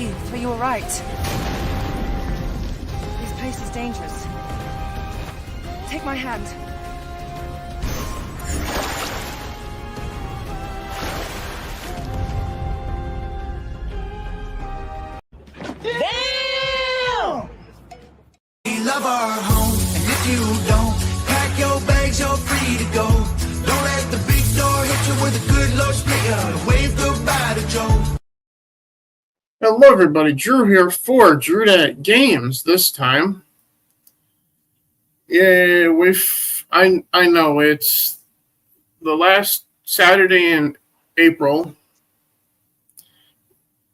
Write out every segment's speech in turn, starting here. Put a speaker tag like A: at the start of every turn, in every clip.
A: Eve, are you alright? This place is dangerous. Take my hand.
B: Damn! We love our home, and if you don't, pack your bags, you're free to go. Don't let the big door hit you with a good Lord speaker. Wave goodbye to Joe.
C: Hello everybody, Drew here for Drew Games this time. Yeah, I know it's the last Saturday in April.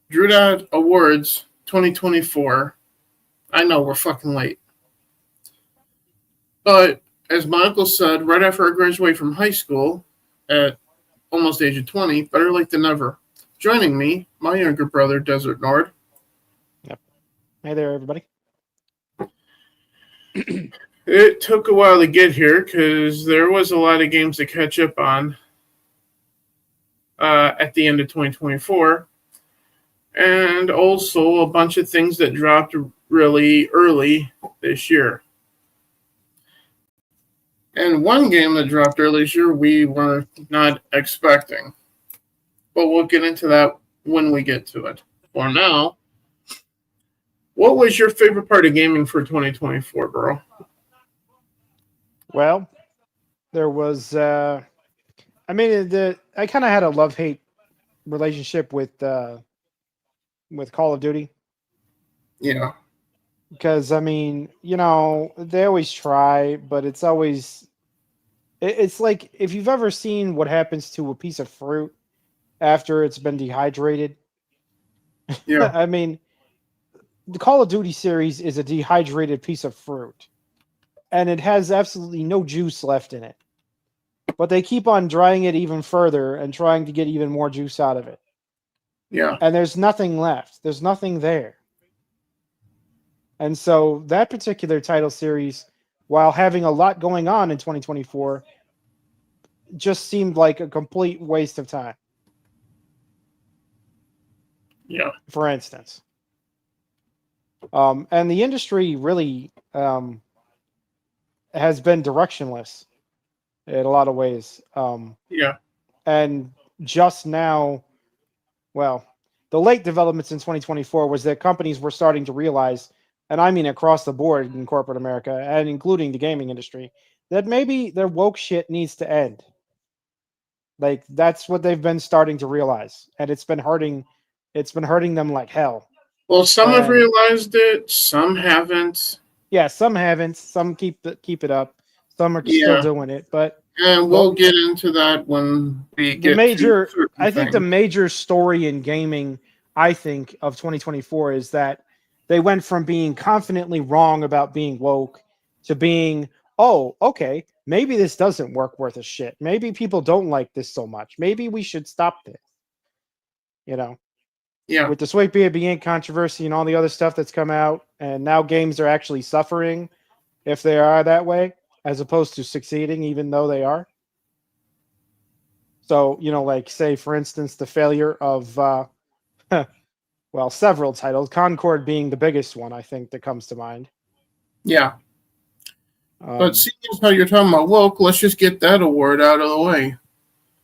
C: Drew Awards 2024. I know we're fucking late. But as my uncle said, right after I graduated from high school at almost age of 20, better late than never. Joining me, my younger brother, Desert Nord.
D: Yep. Hey there, everybody.
C: It took a while to get here because there was a lot of games to catch up on at the end of 2024. And also a bunch of things that dropped really early this year. And one game that dropped early this year we were not expecting. But we'll get into that when we get to it. For now, what was your favorite part of gaming for 2024, bro?
D: Well, there was, I kind of had a love-hate relationship with Call of Duty.
C: Yeah.
D: Because, they always try, but it's always, it's like if you've ever seen what happens to a piece of fruit after it's been dehydrated.
C: Yeah.
D: The Call of Duty series is a dehydrated piece of fruit. And it has absolutely no juice left in it. But they keep on drying it even further and trying to get even more juice out of it.
C: Yeah.
D: And there's nothing left. There's nothing there. And so that particular title series, while having a lot going on in 2024, just seemed like a complete waste of time.
C: Yeah.
D: For instance. And the industry really has been directionless in a lot of ways.
C: Yeah.
D: And just now, well, the late developments in 2024 was that companies were starting to realize, and I mean across the board in corporate America, and including the gaming industry, that maybe their woke shit needs to end. Like, that's what they've been starting to realize. And it's been hurting them like hell.
C: Well, some have realized it, some haven't.
D: Yeah, some haven't. Some keep it up. Some are still doing it, but
C: and we'll get into that when we get
D: the major story in gaming, I think, of 2024 is that they went from being confidently wrong about being woke to being, oh, okay, maybe this doesn't work worth a shit. Maybe people don't like this so much. Maybe we should stop this.
C: Yeah.
D: With the Sweet Baby Inc. controversy and all the other stuff that's come out, and now games are actually suffering if they are that way, as opposed to succeeding, even though they are. So, like, say, for instance, the failure of, several titles, Concord being the biggest one, I think, that comes to mind.
C: Yeah. But seeing as how you're talking about woke, let's just get that award out of the way.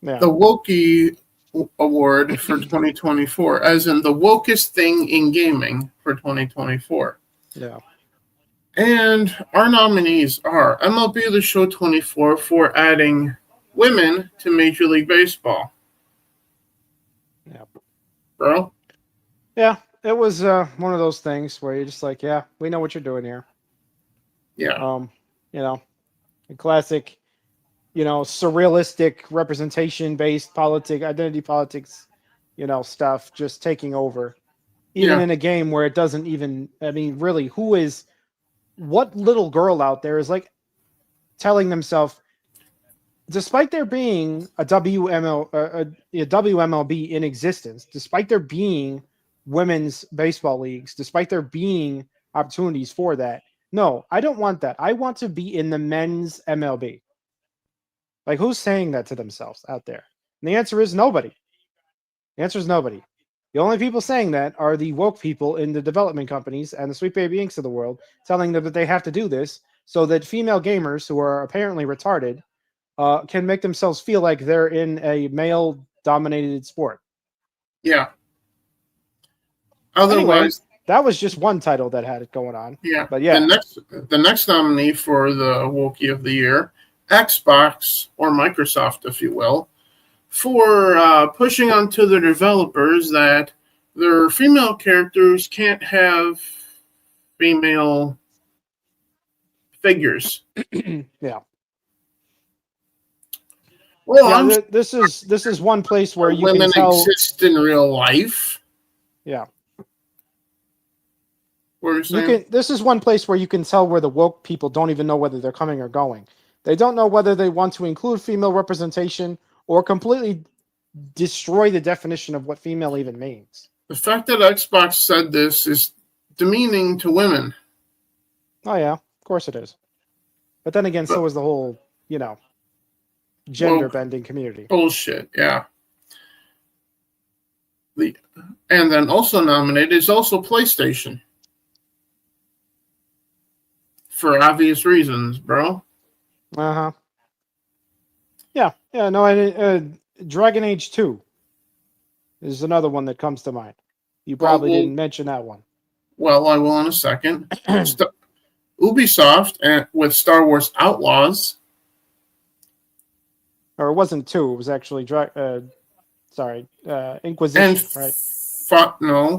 D: Yeah.
C: The Wokey Award for 2024, as in the wokest thing in gaming for 2024.
D: Yeah.
C: And our nominees are MLB The Show 24 for adding women to Major League Baseball.
D: Yeah.
C: Bro?
D: Yeah, it was one of those things where you're just like, yeah, we know what you're doing here.
C: Yeah.
D: A classic, surrealistic representation-based identity politics, stuff just taking over. Even in a game where it doesn't even, really, what little girl out there is like telling themselves, despite there being a WMLB in existence, despite there being women's baseball leagues, despite there being opportunities for that, no, I don't want that. I want to be in the men's MLB. Like, who's saying that to themselves out there? And the answer is nobody. The answer is nobody. The only people saying that are the woke people in the development companies and the Sweet Baby Inks of the world, telling them that they have to do this so that female gamers who are apparently retarded can make themselves feel like they're in a male-dominated sport.
C: Yeah.
D: Anyway,
C: Otherwise,
D: that was just one title that had it going on.
C: yeah.
D: But yeah.
C: The next nominee for the Wokey of the Year, Xbox or Microsoft, if you will, for pushing onto the developers that their female characters can't have female figures.
D: Yeah.
C: Well,
D: Yeah, this is one place where you
C: women
D: can tell.
C: exist in real life.
D: Yeah.
C: This
D: is one place where you can tell where the woke people don't even know whether they're coming or going. They don't know whether they want to include female representation or completely destroy the definition of what female even means.
C: The fact that Xbox said this is demeaning to women.
D: Oh yeah, of course it is. But then again, so is the whole, gender bending community.
C: Bullshit, yeah. And then also nominated is also PlayStation. For obvious reasons, bro.
D: Uh-huh. Yeah, no, Dragon Age 2 is another one that comes to mind. You probably didn't mention that one.
C: Well, I will in a second. Ubisoft with Star Wars Outlaws.
D: Or it wasn't 2, it was actually Inquisition, right?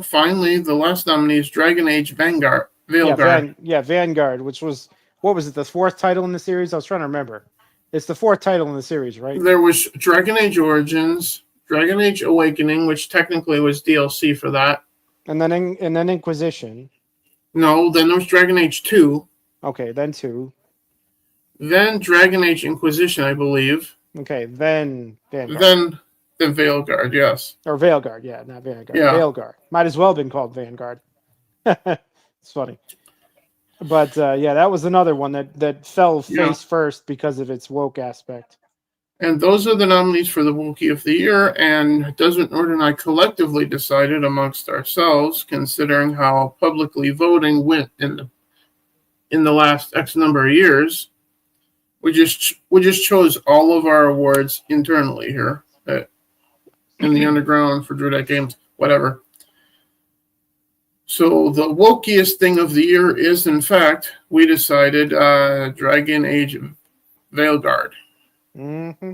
C: Finally, the last nominee is Dragon Age Vanguard.
D: Vanguard, which was, what was it, the 4th title in the series? I was trying to remember. It's the 4th title in the series, right?
C: There was Dragon Age Origins, Dragon Age Awakening, which technically was DLC for that.
D: And then Inquisition.
C: No, then there was Dragon Age 2.
D: Okay, then 2.
C: Then Dragon Age Inquisition, I believe.
D: Okay, then Vanguard.
C: Then Veilguard, yes.
D: Or Veilguard, yeah, not Vanguard.
C: Yeah.
D: Veilguard. Might as well have been called Vanguard. It's funny. But that was another one that fell face first because of its woke aspect.
C: And those are the nominees for the Wokey of the Year. And Desmond Nord and I collectively decided amongst ourselves, considering how publicly voting went in the last X number of years, we just chose all of our awards internally here in the underground for Druidite Games, whatever. So the wokiest thing of the year is, in fact, we decided Dragon Age Veilguard.
D: Mm-hmm.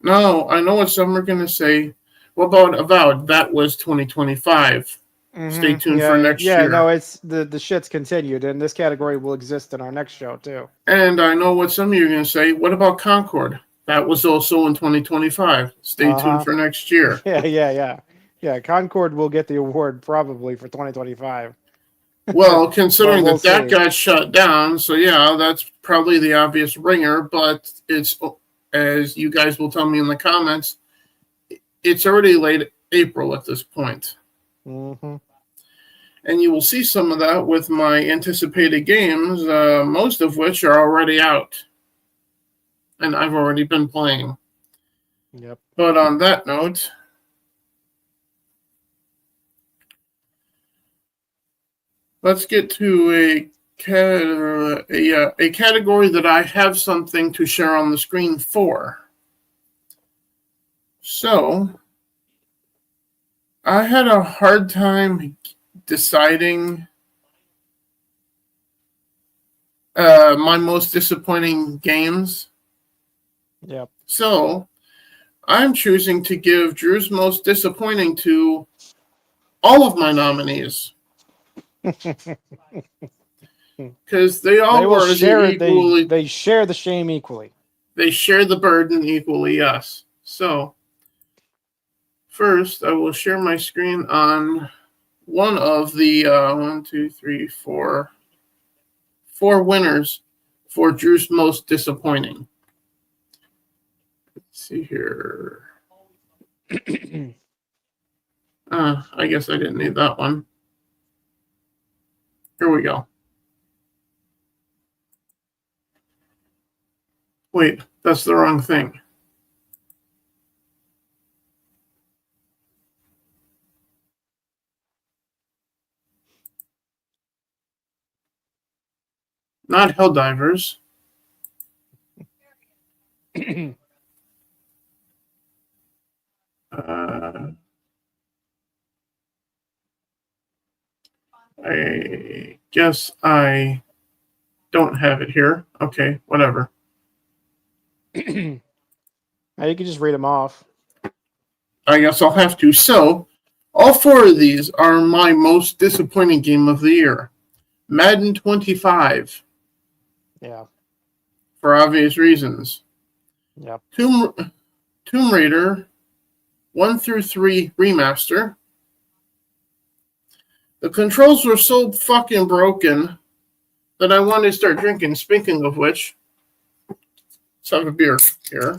C: No, I know what some are going to say. What about Avowed? That was 2025. Mm-hmm. Stay tuned for next year.
D: Yeah, no, it's the shit's continued, and this category will exist in our next show, too.
C: And I know what some of you are going to say. What about Concord? That was also in 2025. Stay tuned for next year.
D: Yeah, Concord will get the award probably for 2025.
C: Well, considering that got shut down, so yeah, that's probably the obvious ringer, but it's, as you guys will tell me in the comments, it's already late April at this point.
D: Mm-hmm.
C: And you will see some of that with my anticipated games, most of which are already out. And I've already been playing.
D: Yep.
C: But on that note, let's get to a category that I have something to share on the screen for. So, I had a hard time deciding my most disappointing games.
D: Yep.
C: So, I'm choosing to give Drew's most disappointing to all of my nominees. Because they all were equally.
D: They share the shame equally.
C: They share the burden equally, yes. So, first, I will share my screen on one of the 4 winners for Drew's most disappointing. Let's see here. I guess I didn't need that one. Here we go. Wait, that's the wrong thing. not Helldivers. I guess I don't have it here. Okay, whatever.
D: Now you can just read them off.
C: I guess I'll have to. So, all 4 of these are my most disappointing game of the year. Madden 25,
D: Yeah.
C: for obvious reasons.
D: Yep.
C: Tomb Raider 1 through 3 remaster. The controls were so fucking broken that I wanted to start drinking. Speaking of which, let's have a beer here.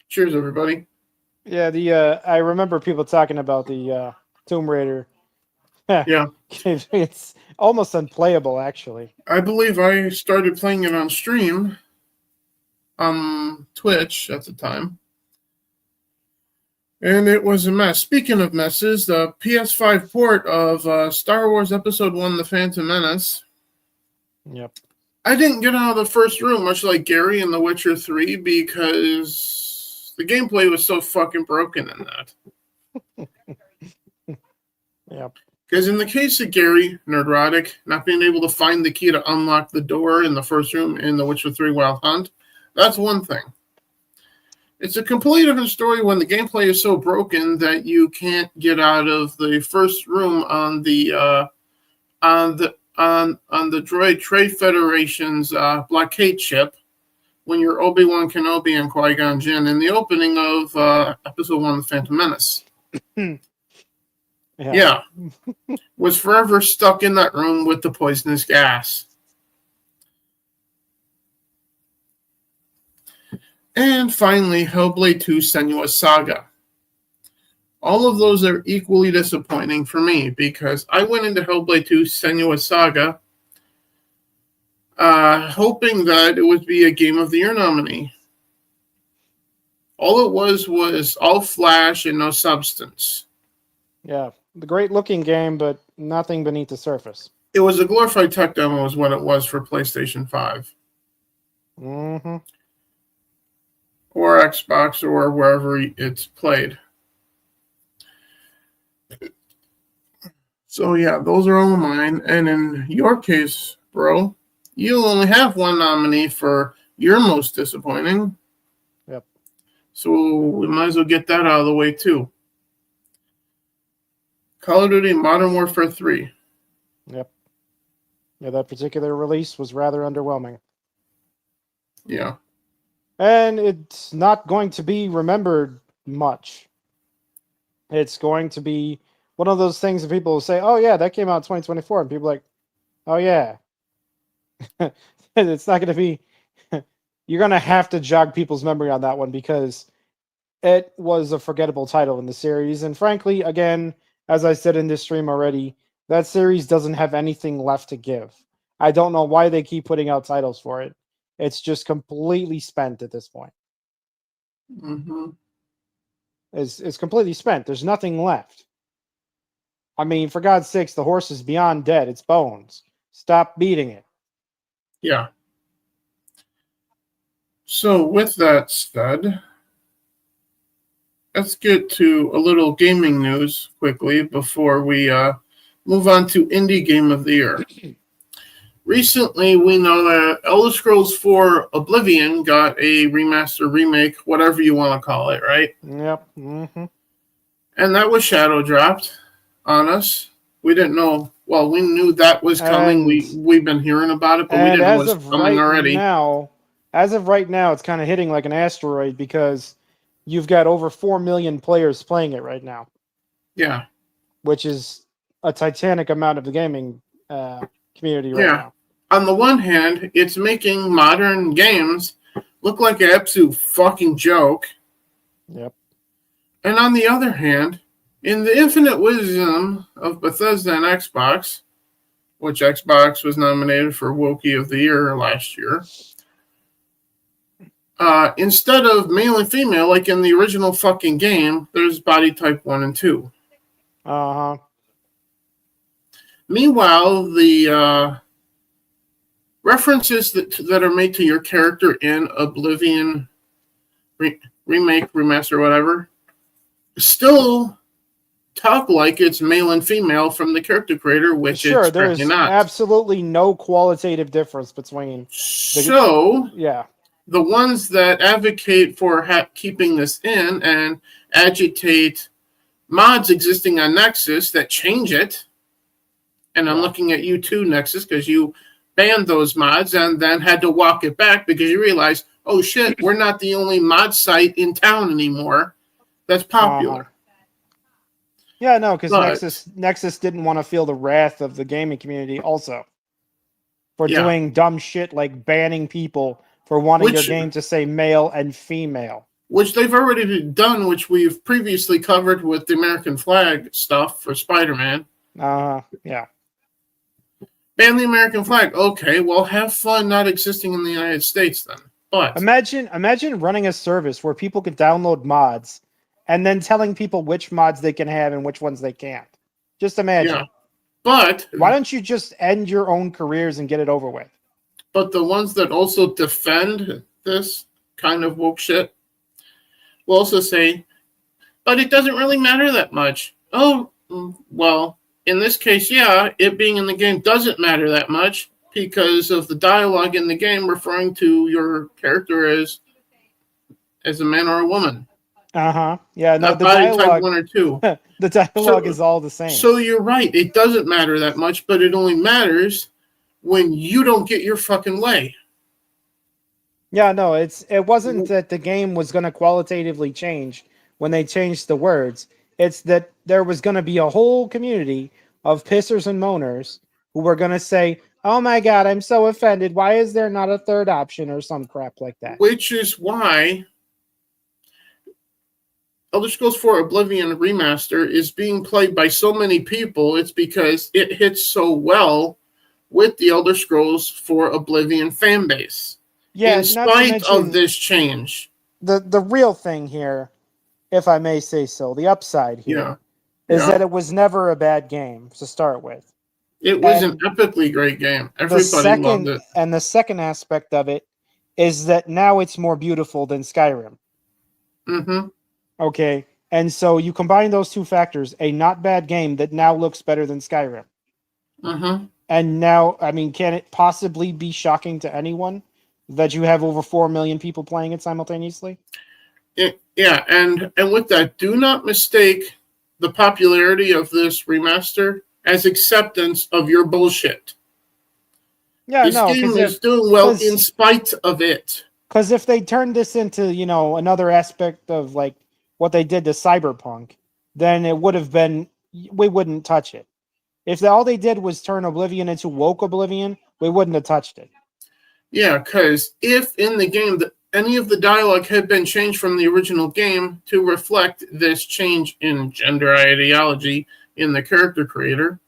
C: Cheers, everybody.
D: Yeah, I remember people talking about the Tomb Raider.
C: Yeah.
D: It's almost unplayable, actually.
C: I believe I started playing it on stream on Twitch at the time. And it was a mess. Speaking of messes, the PS5 port of Star Wars Episode 1, The Phantom Menace.
D: Yep.
C: I didn't get out of the first room, much like Gary in The Witcher 3, because the gameplay was so fucking broken in that.
D: Yep.
C: Because in the case of Gary, Nerdrotic, not being able to find the key to unlock the door in the first room in The Witcher 3 Wild Hunt, that's one thing. It's a completely different story when the gameplay is so broken that you can't get out of the first room on the Droid Trade Federation's blockade ship when you're Obi-Wan Kenobi and Qui-Gon Jinn in the opening of Episode 1, The Phantom Menace. Yeah. Was forever stuck in that room with the poisonous gas. And finally, Hellblade 2 Senua's Saga. All of those are equally disappointing for me because I went into Hellblade 2 Senua's Saga hoping that it would be a Game of the Year nominee. All it was all flash and no substance.
D: Yeah. The great looking game, but nothing beneath the surface.
C: It was a glorified tech demo is what it was for PlayStation 5.
D: Mm-hmm.
C: Or Xbox or wherever it's played. So yeah, those are all of mine. And in your case, bro, you only have one nominee for your most disappointing.
D: Yep.
C: So we might as well get that out of the way too. Call of Duty Modern Warfare 3.
D: Yep. Yeah, that particular release was rather underwhelming.
C: Yeah.
D: And it's not going to be remembered much. It's going to be one of those things that people will say, oh, yeah, that came out in 2024. And people are like, oh, yeah. It's not going to be... You're going to have to jog people's memory on that one because it was a forgettable title in the series. And frankly, again, as I said in this stream already, that series doesn't have anything left to give. I don't know why they keep putting out titles for it. It's just completely spent at this point.
C: Mm-hmm.
D: It's completely spent. There's nothing left. I mean, for God's sakes, the horse is beyond dead. It's bones. Stop beating it.
C: Yeah. So with that said, let's get to a little gaming news quickly before we move on to Indie Game of the Year. Recently, we know that Elder Scrolls 4 Oblivion got a remaster, remake, whatever you want to call it, right?
D: Yep. Mm-hmm.
C: And that was shadow dropped on us. We didn't know. Well, we knew that was coming. We've been hearing about it, but we didn't know it was coming already.
D: As of right now, it's kind of hitting like an asteroid because you've got over 4 million players playing it right now.
C: Yeah.
D: Which is a titanic amount of the gaming community right now.
C: On the one hand, it's making modern games look like an absolute fucking joke.
D: Yep.
C: And on the other hand, in the infinite wisdom of Bethesda and Xbox, which Xbox was nominated for Wokey of the Year last year, instead of male and female, like in the original fucking game, there's body type 1 and 2.
D: Uh-huh.
C: Meanwhile, the references that are made to your character in Oblivion remake, remaster, whatever, still talk like it's male and female from the character creator, which
D: Sure,
C: it's
D: there's
C: certainly not.
D: absolutely no qualitative difference between.
C: So
D: Yeah.
C: the ones that advocate for keeping this in and agitate mods existing on Nexus that change it, and I'm looking at you too, Nexus, because you banned those mods and then had to walk it back because you realized, oh shit, we're not the only mod site in town anymore that's popular.
D: Yeah, no, because
C: But-
D: Nexus didn't want to feel the wrath of the gaming community also for
C: Yeah.
D: doing dumb shit like banning people for wanting their
C: Which-
D: game to say male and female.
C: Which they've already done, which we've previously covered with the American flag stuff for Spider-Man.
D: Yeah.
C: Ban the American flag. Okay, well, have fun not existing in the United States then. But
D: Imagine running a service where people could download mods and then telling people which mods they can have and which ones they can't. Just imagine.
C: yeah, but
D: Why don't you just end your own careers and get it over with?
C: but the ones that also defend this kind of woke shit will also say, but it doesn't really matter that much. Oh, well, in this case, yeah, it being in the game doesn't matter that much because of the dialogue in the game referring to your character as a man or a woman.
D: Yeah, no,
C: Not
D: the
C: body type
D: dialogue,
C: 1 or 2.
D: the dialogue
C: So-
D: is all the same.
C: So you're right. It doesn't matter that much, but it only matters when you don't get your fucking way.
D: Yeah, no, it wasn't that the game was going to qualitatively change when they changed the words. It's that there was going to be a whole community of pissers and moaners who were going to say, "Oh my god, I'm so offended. Why is there not a third option?" or some crap like that.
C: Which is why Elder Scrolls 4 Oblivion Remaster is being played by so many people. It's because it hits so well with the Elder Scrolls 4 Oblivion fan base.
D: Yeah,
C: in
D: not to
C: spite
D: mention
C: of this change.
D: the real thing here, if I may say so, the upside here is
C: Yeah.
D: that it was never a bad game to start with.
C: It was
D: And
C: an epically great game.
D: The
C: Everybody loved it.
D: second aspect of it is that now it's more beautiful than Skyrim.
C: Mm-hmm.
D: Okay. And so you combine those two factors, a not bad game that now looks better than Skyrim.
C: Mm-hmm.
D: And now, I mean, can it possibly be shocking to anyone that you have over 4 million people playing it simultaneously?
C: Yeah, and with that, do not mistake the popularity of this remaster as acceptance of your bullshit.
D: Yeah,
C: This
D: no,
C: game is doing well
D: 'cause-
C: in spite of it.
D: because if they turned this into, another aspect of like what they did to Cyberpunk, then it would have been, we wouldn't touch it. If all they did was turn Oblivion into woke Oblivion, we wouldn't have touched it.
C: Yeah, because if in the game any of the dialogue had been changed from the original game to reflect this change in gender ideology in the character creator,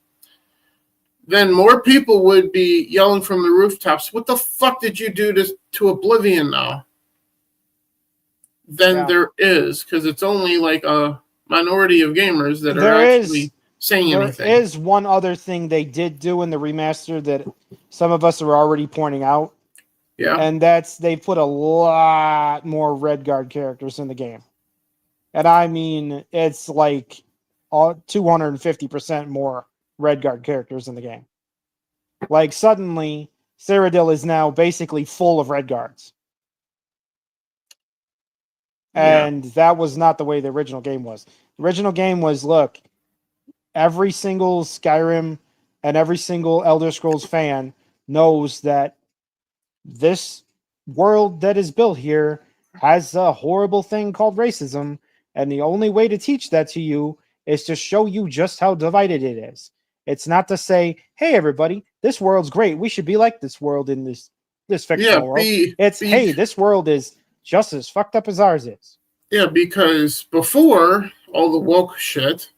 C: then more people would be yelling from the rooftops, "What the fuck did you do to Oblivion now?" Than
D: Yeah.
C: there is, because it's only like a minority of gamers that are
D: There
C: actually
D: is-
C: saying
D: There
C: anything.
D: is one other thing they did do in the remaster that some of us are already pointing out,
C: Yeah.
D: and that's they put a lot more Redguard characters in the game. And I mean, it's like 250% more Redguard characters in the game. Like suddenly, Cyrodiil is now basically full of Redguards.
C: Yeah.
D: And that was not the way the original game was. The original game was, look, every single Skyrim and every single Elder Scrolls fan knows that this world that is built here has a horrible thing called racism, and the only way to teach that to you is to show you just how divided it is. It's not to say, "Hey, everybody, this world's great. We should be like this world in this fictional world." It's, "Hey, this world is just as fucked up as ours is."
C: Yeah, because before all the woke shit,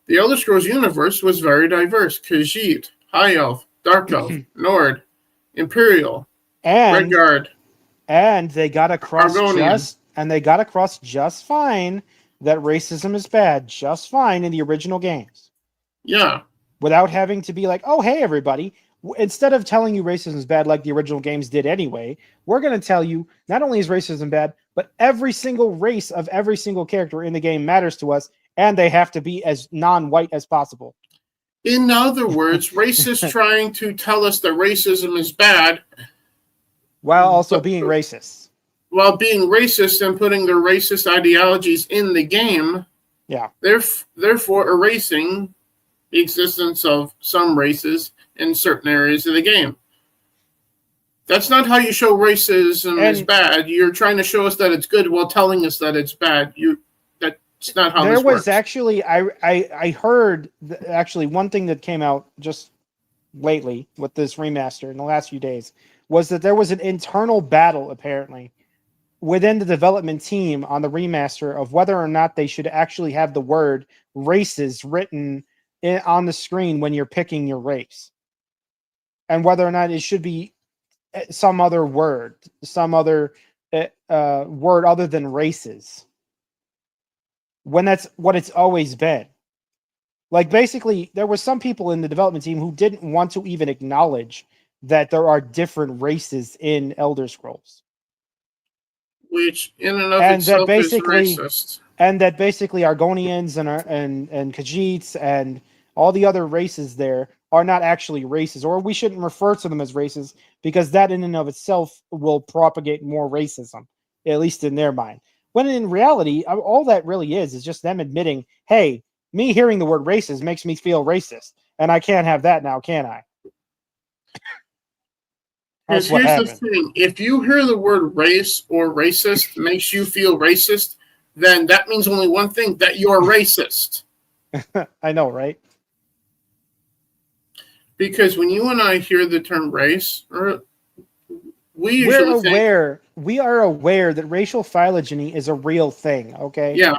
C: the Elder Scrolls universe was very diverse. Khajiit, High Elf, Dark Elf, Nord, Imperial,
D: And
C: Redguard.
D: and they got across
C: Argonian.
D: just fine that racism is bad, just fine in the original games,
C: Yeah.
D: without having to be like, "Oh, hey, everybody, Instead of telling you racism is bad like the original games did anyway, we're going to tell you not only is racism bad, but every single race of every single character in the game matters to us, and they have to be as non-white as possible.
C: In other words, racists trying to tell us that racism is bad
D: while also being racist.
C: While being racist and putting their racist ideologies in the game.
D: Yeah.
C: Therefore erasing the existence of some races in certain areas of the game. That's not how you show racism is bad. You're trying to show us that it's good while telling us that it's bad. That's not how this works. There was
D: actually, I heard actually one thing that came out just lately with this remaster in the last few days was that there was an internal battle apparently within the development team on the remaster of whether or not they should actually have the word races written on the screen when you're picking your race, and whether or not it should be some other word, some other word other than races, when that's what it's always been. Like, basically, there were some people in the development team who didn't want to even acknowledge that there are different races in Elder Scrolls.
C: Which, in and of itself, is racist.
D: And that basically Argonians and Khajiits and all the other races there are not actually races, or we shouldn't refer to them as races, because that in and of itself will propagate more racism, at least in their mind. When in reality, all that really is just them admitting, hey, me hearing the word racist makes me feel racist, and I can't have that now, can I?
C: Here's the thing. If you hear the word race or racist makes you feel racist, then that means only one thing, that you're racist.
D: I know, right?
C: Because when you and I hear the term race, we
D: are aware that racial phylogeny is a real thing, okay?
C: Yeah.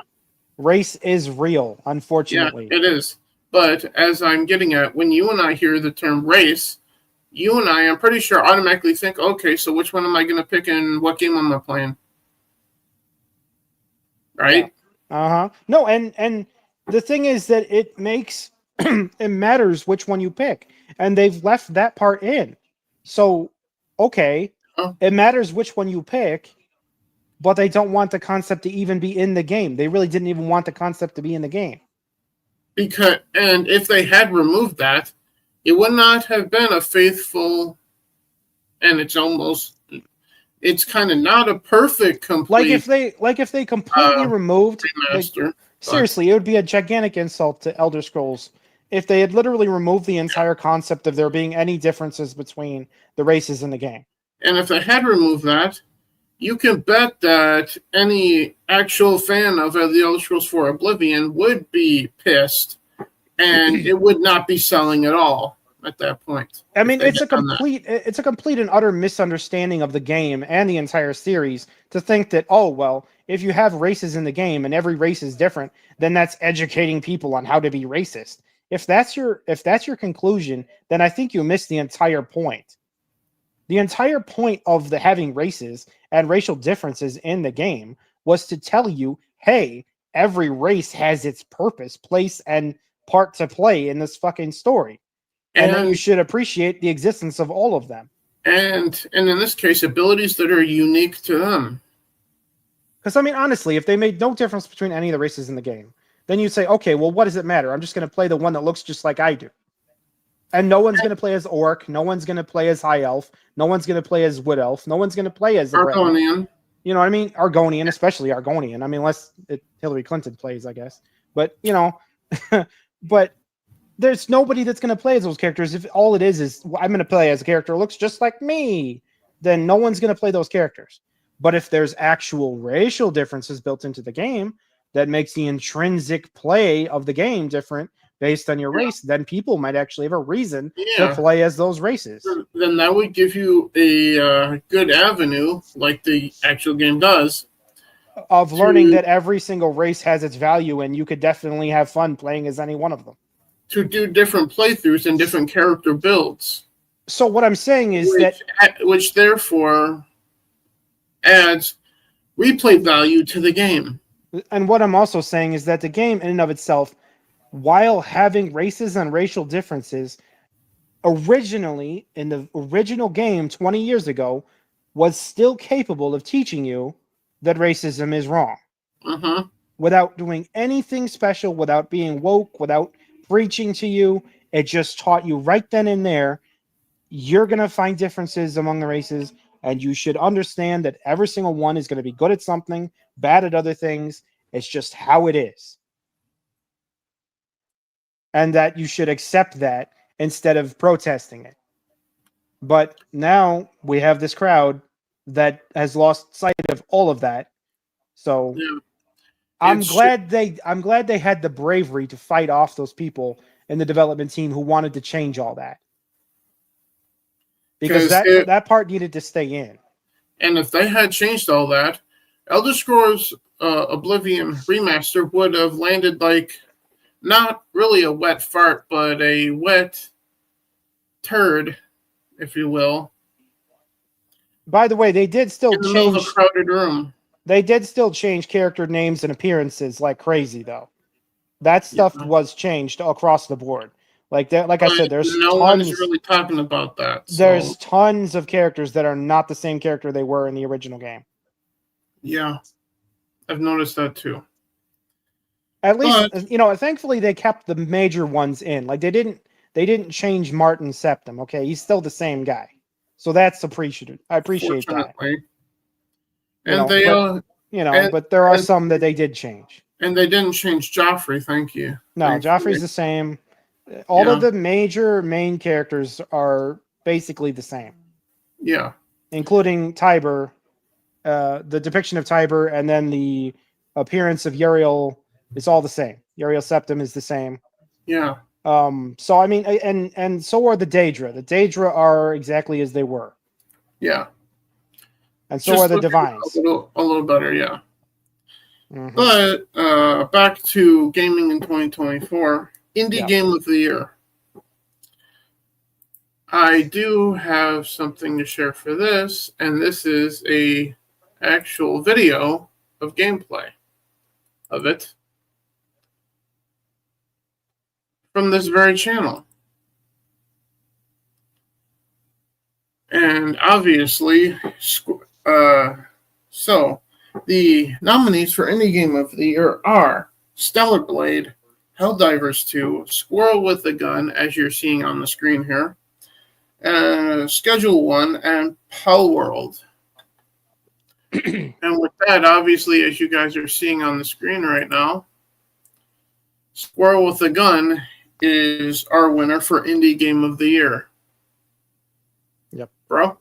D: Race is real, unfortunately.
C: Yeah, it is. But as I'm getting at, when you and I hear the term race, you and I, I'm pretty sure, automatically think, okay, so which one am I going to pick and what game am I playing? Right?
D: Yeah. Uh-huh. No, and the thing is that it makes it matters which one you pick. And they've left that part in. So, okay, It matters which one you pick, but they don't want the concept to even be in the game. They really didn't even want the concept to be in the game.
C: And if they had removed that, it would not have been a faithful, and it's kind of not a perfect complete.
D: Like if they completely removed
C: remaster.
D: Seriously, it would be a gigantic insult to Elder Scrolls if they had literally removed the entire concept of there being any differences between the races in the game.
C: And if they had removed that, you can bet that any actual fan of The Elder Scrolls 4 Oblivion would be pissed, and it would not be selling at all at that point.
D: I mean, it's a complete and utter misunderstanding of the game and the entire series to think that, oh, well, if you have races in the game and every race is different, then that's educating people on how to be racist. If that's your conclusion, then I think you missed the entire point. The entire point of having races and racial differences in the game was to tell you, hey, every race has its purpose, place, and part to play in this fucking story. And then you should appreciate the existence of all of them.
C: And in this case, abilities that are unique to them.
D: Because, I mean, honestly, if they made no difference between any of the races in the game, then you'd say, okay, well, what does it matter? I'm just going to play the one that looks just like I do. And no one's going to play as Orc. No one's going to play as High Elf. No one's going to play as Wood Elf. No one's going to play as
C: Argonian.
D: You know what I mean? Argonian, especially Argonian. I mean, unless Hillary Clinton plays, I guess. But, you know, but there's nobody that's going to play as those characters. If all it is I'm going to play as a character who looks just like me, then no one's going to play those characters. But if there's actual racial differences built into the game that makes the intrinsic play of the game different based on your race, then people might actually have a reason to play as those races.
C: Then that would give you a good avenue, like the actual game does,
D: of learning that every single race has its value, and you could definitely have fun playing as any one of them.
C: To do different playthroughs and different character builds.
D: So what I'm saying is
C: which therefore adds replay value to the game.
D: And what I'm also saying is that the game in and of itself, while having races and racial differences, originally in the original game 20 years ago was still capable of teaching you that racism is wrong
C: Mm-hmm.
D: without doing anything special, without being woke, without preaching to you. It just taught you right then and there you're going to find differences among the races, and you should understand that every single one is going to be good at something, bad at other things. It's just how it is. And that you should accept that instead of protesting it. But now we have this crowd that has lost sight of all of that. So
C: Yeah.
D: I'm
C: It's-
D: glad they had the bravery to fight off those people in the development team who wanted to change all that. Because
C: 'Cause
D: that part needed to stay in.
C: And if they had changed all that, Elder Scrolls Oblivion Remaster would have landed like not really a wet fart, but a wet turd, if you will,
D: By the way, they did still
C: in the middle of
D: change.
C: a crowded room.
D: They did still change character names and appearances like crazy, though. That stuff
C: Yeah.
D: was changed across the board. Like that, like I said,
C: But
D: there's
C: no
D: tons.
C: one's really talking about that. So,
D: There's tons of characters that are not the same character they were in the original game.
C: yeah, I've noticed that too.
D: At least,
C: But-
D: thankfully they kept the major ones in. Like they didn't change Martin Septim. Okay, he's still the same guy. So that's appreciated. I appreciate that.
C: Fortunately.
D: You
C: And
D: know,
C: they
D: but-
C: and-
D: but there are
C: and-
D: some that they did change.
C: and they didn't change Joffrey. Thank you.
D: No,
C: Thankfully.
D: Joffrey's the same. All of
C: Yeah.
D: the major main characters are basically the same,
C: Yeah,
D: including Tiber, the depiction of Tiber, and then the appearance of Uriel is all the same. Uriel Septim is the same.
C: yeah,
D: So I mean, and so are the Daedra. The Daedra are exactly as they were,
C: yeah.
D: and so
C: Just
D: are the
C: looking
D: Divines.
C: a little better. Yeah.
D: Mhm.
C: But back to gaming in 2024, Indie
D: Yeah.
C: Game of the Year. I do have something to share for this, and this is a actual video of gameplay of it from this very channel. And obviously, so the nominees for Indie Game of the Year are Stellar Blade, Helldivers 2, Squirrel with a Gun, as you're seeing on the screen here, Schedule 1, and Pal World. And with that, obviously, as you guys are seeing on the screen right now, Squirrel with a Gun is our winner for Indie Game of the Year.
D: Yep.
C: Bro?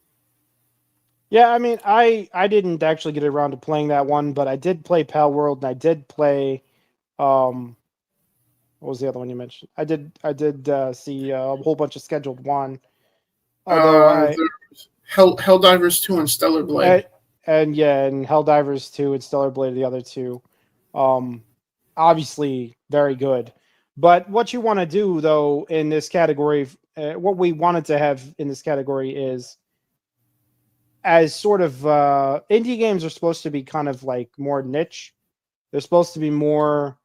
D: Yeah, I mean, I didn't actually get around to playing that one, but I did play Pal World, and I did play, what was the other one you mentioned? I did see a whole bunch of Scheduled 1. Although
C: There's Helldivers 2 and Stellar Blade.
D: and Helldivers 2 and Stellar Blade, the other two, obviously very good. But what you want to do, though, in this category, what we wanted to have in this category is, as sort of indie games are supposed to be kind of like more niche. They're supposed to be more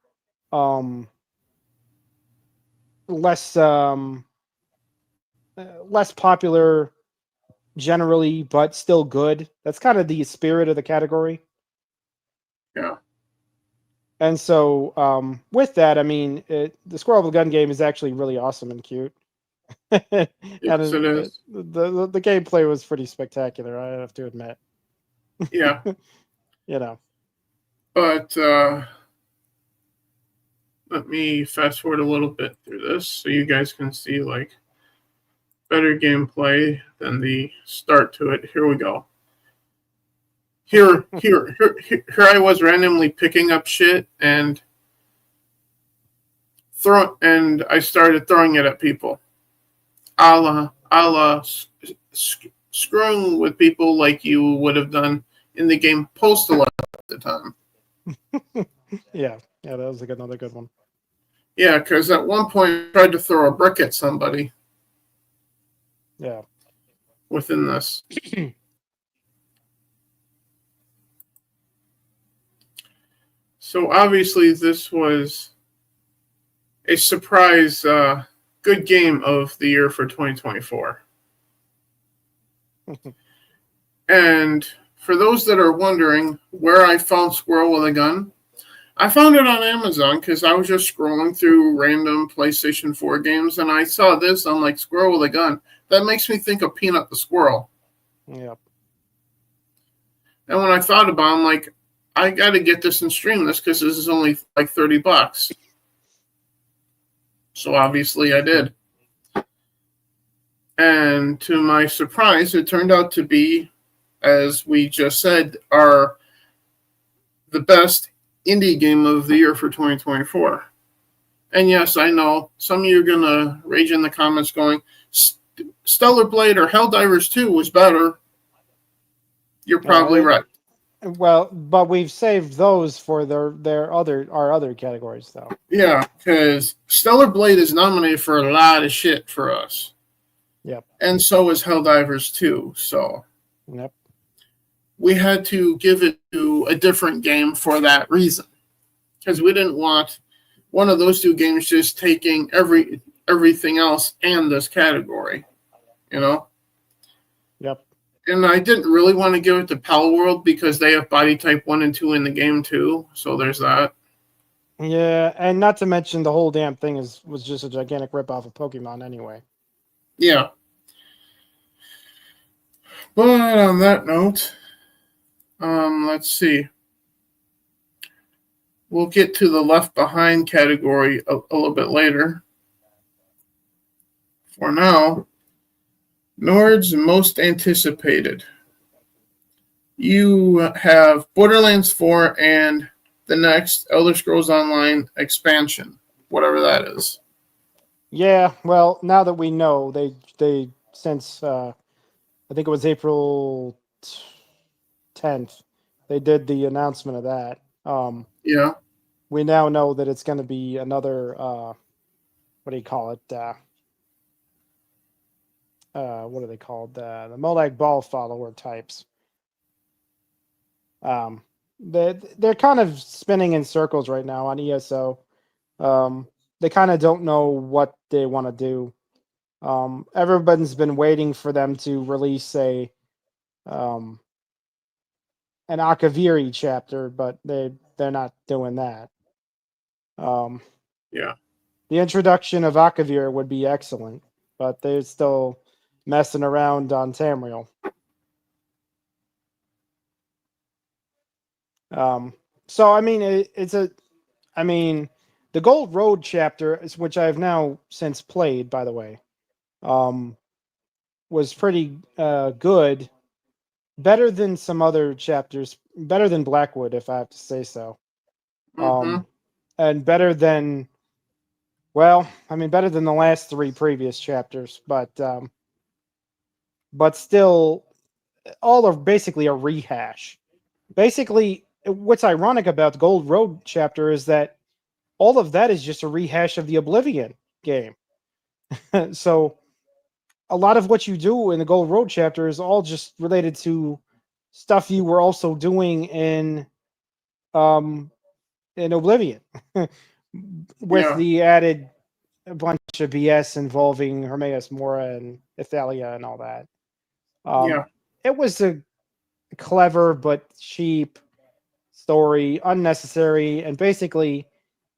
D: less popular generally, but still good. That's kind of the spirit of the category.
C: Yeah.
D: And so with that, I mean, the Squirrel with a Gun game is actually really awesome and cute.
C: Yes,
D: And
C: it is.
D: The gameplay was pretty spectacular, I have to admit.
C: Yeah.
D: You know.
C: But let me fast forward a little bit through this so you guys can see like better gameplay than the start to it. Here we go. Here I was randomly picking up shit and I started throwing it at people. A la screwing with people like you would have done in the game Postal at the time.
D: Yeah, that was like another good one.
C: Yeah, because at one point I tried to throw a brick at somebody
D: Yeah.
C: within this. So obviously this was a surprise good game of the year for 2024. And for those that are wondering where I found Squirrel with a Gun, I found it on Amazon because I was just scrolling through random PlayStation 4 games and I saw this. I'm like, Squirrel with a Gun. That makes me think of Peanut the Squirrel.
D: Yep.
C: And when I thought about it, I'm like, I got to get this and stream this because this is only like $30. So obviously I did. And to my surprise, it turned out to be, as we just said, the best indie game of the year for 2024. And yes, I know some of you are going to rage in the comments going, Stellar Blade or Helldivers 2 was better. You're probably right.
D: Well, but we've saved those for our other categories, though.
C: Yeah, because Stellar Blade is nominated for a lot of shit for us.
D: Yep.
C: And so is Helldivers 2. So
D: yep.
C: We had to give it to a different game for that reason. Because we didn't want one of those two games just taking everything else and this category. You know?
D: Yep.
C: And I didn't really want to give it to Pal World because they have body type 1 and 2 in the game too. So there's that.
D: Yeah, and not to mention the whole damn thing was just a gigantic ripoff of Pokemon anyway.
C: Yeah. But on that note, let's see. We'll get to the Left Behind category a little bit later. For now, Nord's most anticipated. You have Borderlands 4 and the next Elder Scrolls Online expansion, whatever that is.
D: Yeah, well, now that we know, they since I think it was April 10th, they did the announcement of that.
C: Yeah.
D: We now know that it's going to be another what do you call it? What are they called? The Molag Bal follower types. They're kind of spinning in circles right now on ESO. They kind of don't know what they want to do. Everybody's been waiting for them to release an Akaviri chapter, but they're not doing that.
C: Yeah.
D: The introduction of Akavir would be excellent, but they're still messing around on Tamriel. So I mean, the Gold Road chapter, which I've now since played, by the way, was pretty good. Better than some other chapters. Better than Blackwood, if I have to say so. And better than, better than the last 3 previous chapters. But still, all are basically a rehash. Basically, what's ironic about the Gold Road chapter is that all of that is just a rehash of the Oblivion game. So a lot of what you do in the Gold Road chapter is all just related to stuff you were also doing in Oblivion with the added a bunch of BS involving Hermaeus Mora and Ithalia and all that. It was a clever but cheap story, unnecessary, and basically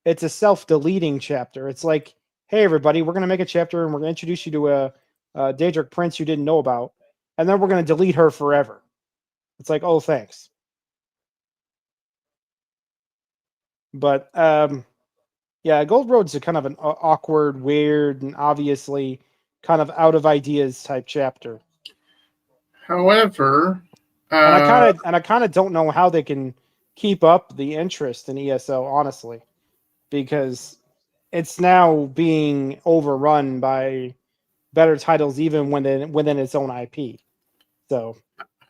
D: it's a self-deleting chapter. It's like, hey everybody, we're going to make a chapter and we're going to introduce you to a Daedric prince you didn't know about, and then we're going to delete her forever. It's like, oh, thanks. But Gold Road's a kind of an awkward, weird, and obviously kind of out of ideas type chapter.
C: However,
D: and I kind of don't know how they can keep up the interest in ESO, honestly, because it's now being overrun by better titles even within its own IP. So,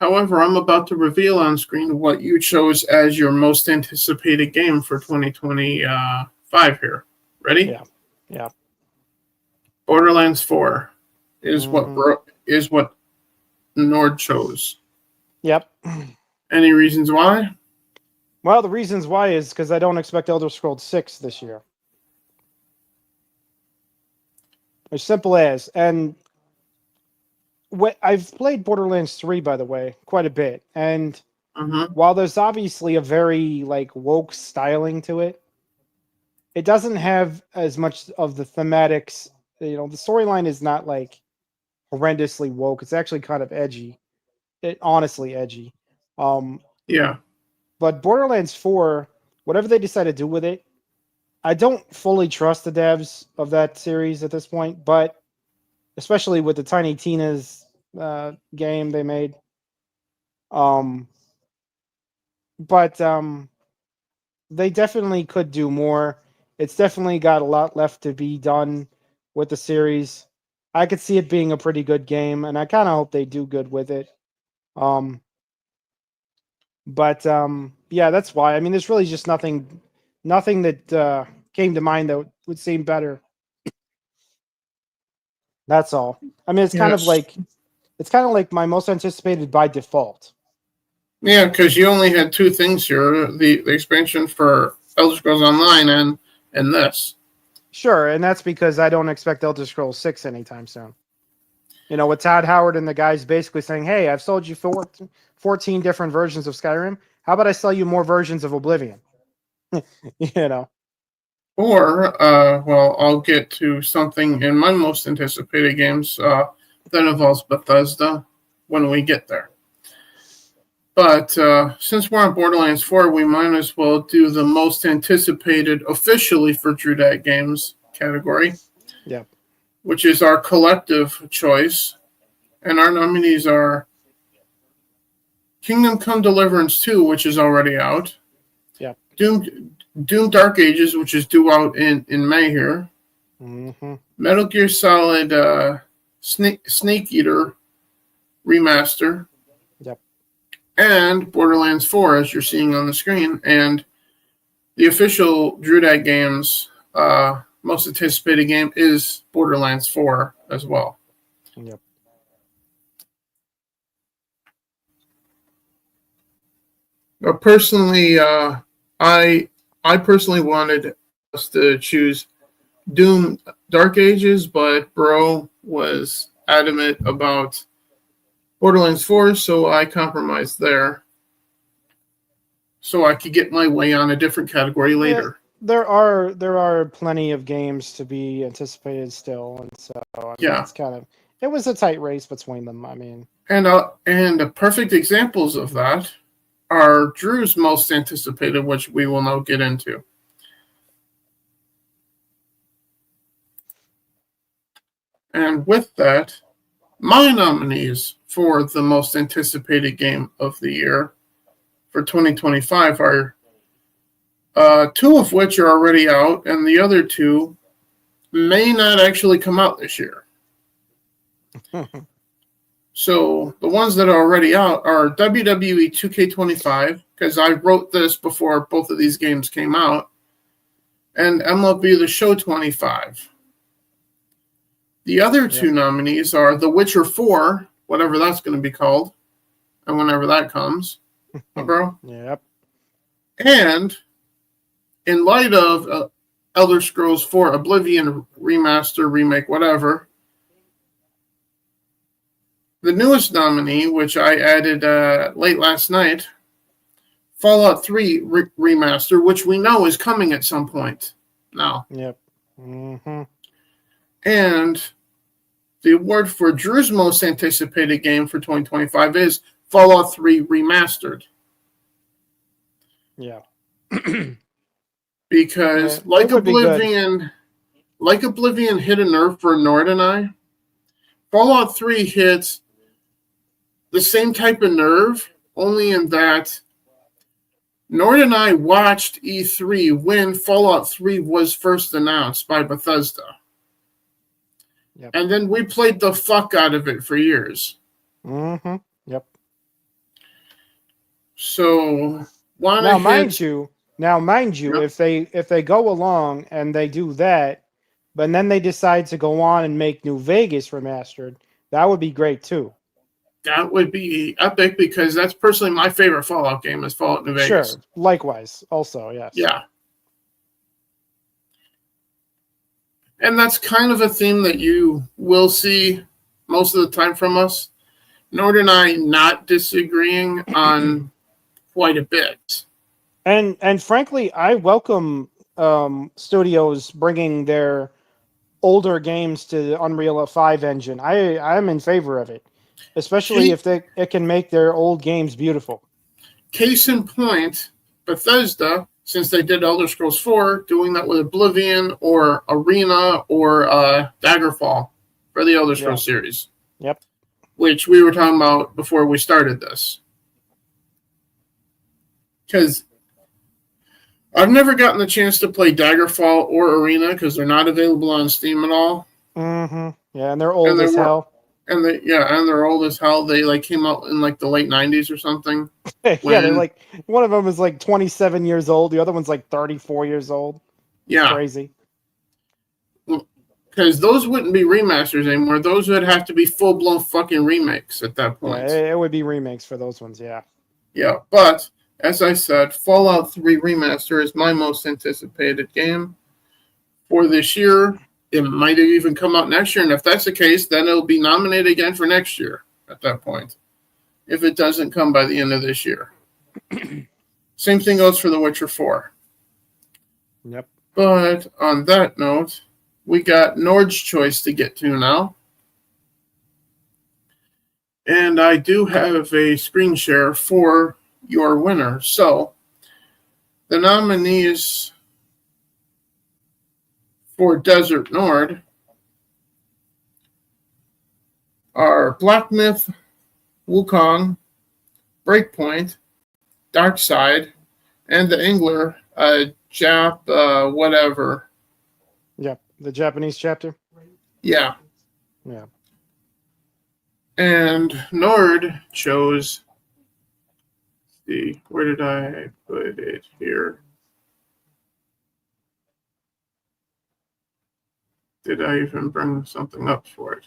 C: however, I'm about to reveal on screen what you chose as your most anticipated game for 2025 here. Ready?
D: Yeah.
C: Borderlands 4 is what Nord chose.
D: Yep.
C: Any reasons why?
D: Well, the reasons why is because I don't expect Elder Scrolls 6 this year. As simple as. And I've played Borderlands 3, by the way, quite a bit. And while there's obviously a very like woke styling to it, it doesn't have as much of the thematics. You know, the storyline is not like horrendously woke. It's actually kind of edgy. Honestly edgy.
C: Yeah.
D: But Borderlands 4, whatever they decide to do with it, I don't fully trust the devs of that series at this point, but especially with the Tiny Tina's game they made. But they definitely could do more. It's definitely got a lot left to be done with the series. I could see it being a pretty good game, and I kind of hope they do good with it. But yeah, that's why. I mean, there's really just nothing that came to mind that would seem better. That's all. I mean, it's kind of like my most anticipated by default.
C: Yeah, because you only had two things here: the expansion for Elder Scrolls Online and this.
D: Sure, and that's because I don't expect Elder Scrolls 6 anytime soon. You know, with Todd Howard and the guys basically saying, "Hey, I've sold you 14 different versions of Skyrim. How about I sell you more versions of Oblivion?" You know.
C: Or, well, I'll get to something in my most anticipated games that involves Bethesda when we get there. But since we're on Borderlands 4, we might as well do the most anticipated officially for Drew Dat Games category.
D: Yeah.
C: Which is our collective choice. And our nominees are Kingdom Come Deliverance 2, which is already out.
D: Yeah.
C: Doom Dark Ages, which is due out in May here.
D: Mm-hmm.
C: Metal Gear Solid Snake Eater Remaster.
D: Yep.
C: And Borderlands 4, as you're seeing on the screen. And the official Drew Dat Games most anticipated game is Borderlands 4 as well.
D: Yep.
C: Personally, I personally wanted us to choose Doom Dark Ages, but Bro was adamant about Borderlands 4, so I compromised there. So I could get my way on a different category later.
D: There are plenty of games to be anticipated still, and so I mean, it's it was a tight race between them. I mean,
C: and the perfect examples of that are Drew's most anticipated, which we will now get into. And with that, my nominees for the most anticipated game of the year for 2025 are two of which are already out, and the other two may not actually come out this year. So the ones that are already out are WWE 2K25, because I wrote this before both of these games came out, and MLB The Show 25. The other two nominees are The Witcher 4, whatever that's going to be called, and whenever that comes, bro.
D: Yep.
C: And in light of Elder Scrolls 4 Oblivion remaster, remake, whatever, the newest nominee, which I added late last night, Fallout 3 remaster, which we know is coming at some point now.
D: Yep. Mm-hmm.
C: And the award for Drew's most anticipated game for 2025 is Fallout 3 Remastered.
D: Yeah.
C: Because like Oblivion hit a nerve for Nord and I, Fallout 3 hits the same type of nerve, only in that Nord and I watched E3 when Fallout 3 was first announced by Bethesda.
D: Yep.
C: And then we played the fuck out of it for years.
D: Mm-hmm. Yep.
C: So
D: now, mind you, if they go along and they do that, but then they decide to go on and make New Vegas remastered, that would be great too.
C: That would be epic, because that's personally my favorite Fallout game is Fallout New Vegas.
D: Sure. Likewise. Also, yes.
C: Yeah. And that's kind of a theme that you will see most of the time from us. Nord and I not disagreeing on quite a bit.
D: And frankly, I welcome studios bringing their older games to the Unreal 5 engine. I'm in favor of it, especially if it can make their old games beautiful.
C: Case in point, Bethesda, since they did Elder Scrolls 4, doing that with Oblivion or Arena or Daggerfall for the Elder Scrolls series.
D: Yep.
C: Which we were talking about before we started this. Because I've never gotten the chance to play Daggerfall or Arena because they're not available on Steam at all.
D: Mm-hmm. Yeah, and they're old as hell.
C: And they're old as hell. They came out in the late 90s or something.
D: Yeah, they're one of them is 27 years old. The other one's 34 years old.
C: Yeah.
D: It's crazy.
C: Because those wouldn't be remasters anymore. Those would have to be full-blown fucking remakes at that point.
D: Yeah, it would be remakes for those ones, yeah.
C: Yeah, but, as I said, Fallout 3 Remaster is my most anticipated game for this year. It might have even come out next year, and if that's the case, then it'll be nominated again for next year at that point, if it doesn't come by the end of this year. Same thing goes for The Witcher 4.
D: Yep.
C: But on that note, we got Nord's Choice to get to now. And I do have a screen share for your winner. So, the nominees for Desert Nord are Black Myth, Wukong, Breakpoint, Darkside, and the Angler, whatever.
D: Yep, the Japanese chapter.
C: Yeah.
D: Yeah.
C: And Nord chose. See, where did I put it here? Did I even bring something up for it?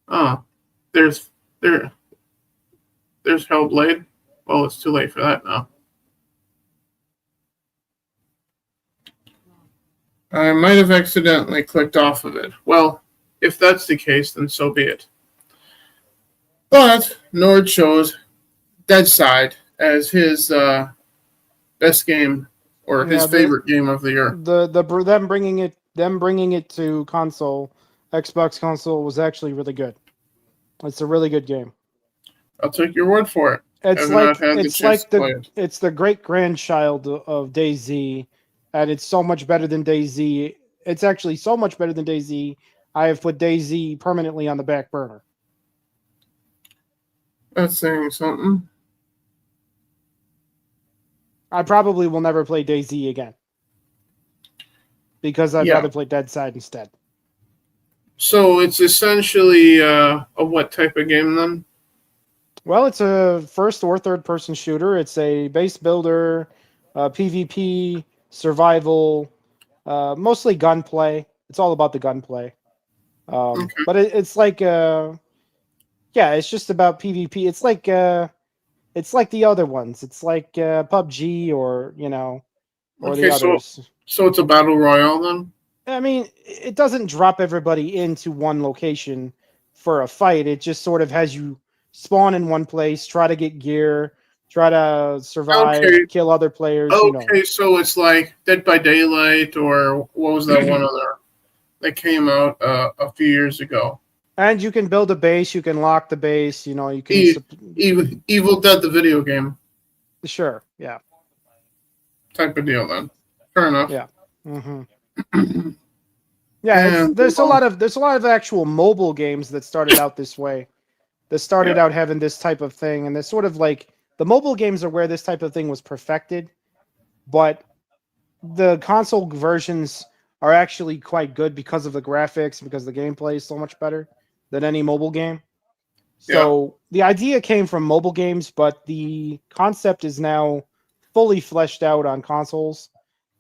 C: Oh, there's Hellblade. Well, it's too late for that now. I might have accidentally clicked off of it. Well, if that's the case, then so be it. But Nord chose Deadside as his best game or his favorite game of the year.
D: Them bringing it to console, Xbox console, was actually really good. It's a really good game.
C: I'll take your word for it.
D: It's the great grandchild of DayZ, and it's so much better than DayZ. It's actually so much better than DayZ. I have put DayZ permanently on the back burner.
C: That's saying something.
D: I probably will never play DayZ again because I'd rather play Deadside instead.
C: So it's essentially a what type of game then?
D: Well, it's a first or third person shooter. It's a base builder, PvP, survival, mostly gunplay. It's all about the gunplay.
C: Okay.
D: But it's like, it's just about PvP. It's like the other ones. It's like PUBG or the others.
C: So it's a battle royale then?
D: I mean, it doesn't drop everybody into one location for a fight. It just sort of has you spawn in one place, try to get gear, try to survive, kill other players.
C: Okay, so it's like Dead by Daylight, or what was that one other that came out a few years ago?
D: And you can build a base. You can lock the base. You can
C: Evil Dead, the video game.
D: Sure. Yeah.
C: Type of deal then. Fair enough.
D: Yeah. Mm-hmm. Yeah. There's a lot of actual mobile games that started out this way. That started out having this type of thing, and it's sort of like the mobile games are where this type of thing was perfected, but the console versions are actually quite good because of the graphics, because the gameplay is so much better than any mobile game. So the idea came from mobile games, but the concept is now fully fleshed out on consoles.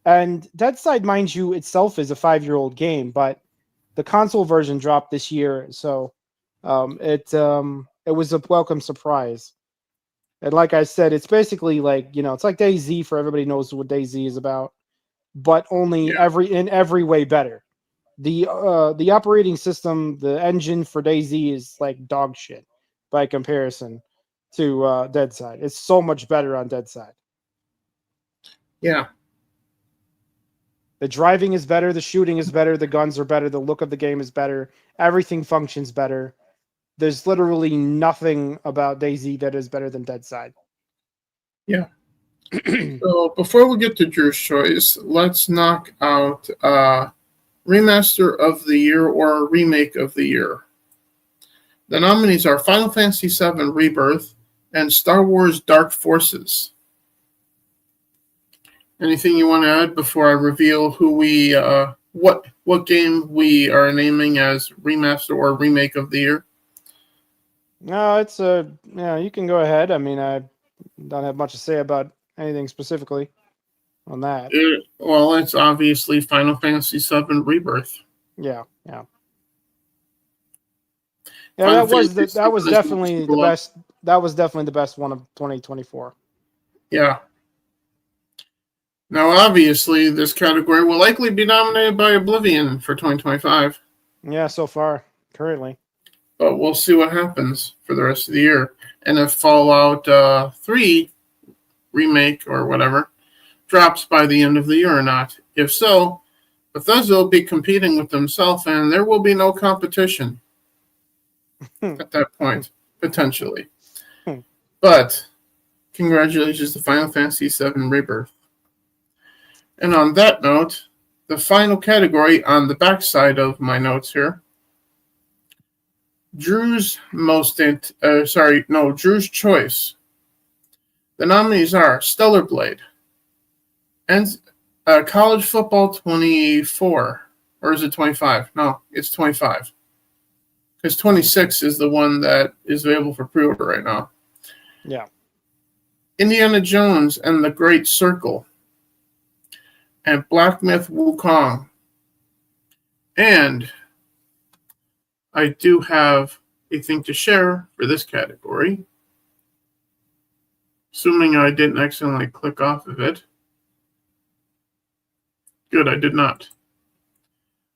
D: And Deadside, mind you, itself is a 5-year-old game, but the console version dropped this year, so it was a welcome surprise. And like I said, it's basically like, it's like DayZ for everybody knows what DayZ is about, but only in every way better. the operating system, the engine for DayZ is like dog shit by comparison to Dead Side. It's so much better on Dead Side.
C: Yeah.
D: The driving is better, the shooting is better, the guns are better, the look of the game is better, everything functions better. There's literally nothing about DayZ that is better than Dead Side.
C: Yeah. So before we get to Drew's choice, let's knock out Remaster of the Year or Remake of the Year. The nominees are Final Fantasy VII Rebirth and Star Wars Dark Forces. Anything you want to add before I reveal who we what game we are naming as Remaster or Remake of the Year?
D: No, it's you can go ahead. I mean, I don't have much to say about anything specifically on that.
C: Well, it's obviously Final Fantasy VII Rebirth.
D: Yeah. That was definitely the best. That was definitely the best one of 2024.
C: Yeah. Now, obviously, this category will likely be nominated by Oblivion for 2025.
D: Yeah, so far, currently.
C: But we'll see what happens for the rest of the year. And if Fallout 3 remake or whatever drops by the end of the year or not. If so, Bethesda will be competing with themselves and there will be no competition at that point, potentially. But congratulations to Final Fantasy VII Rebirth. And on that note, the final category on the backside of my notes here, Drew's choice. The nominees are Stellar Blade and College Football 24, or is it 25? No, it's 25. Because 26 is the one that is available for pre-order right now.
D: Yeah.
C: Indiana Jones and the Great Circle. And Black Myth Wukong. And I do have a thing to share for this category. Assuming I didn't accidentally click off of it. Good, I did not.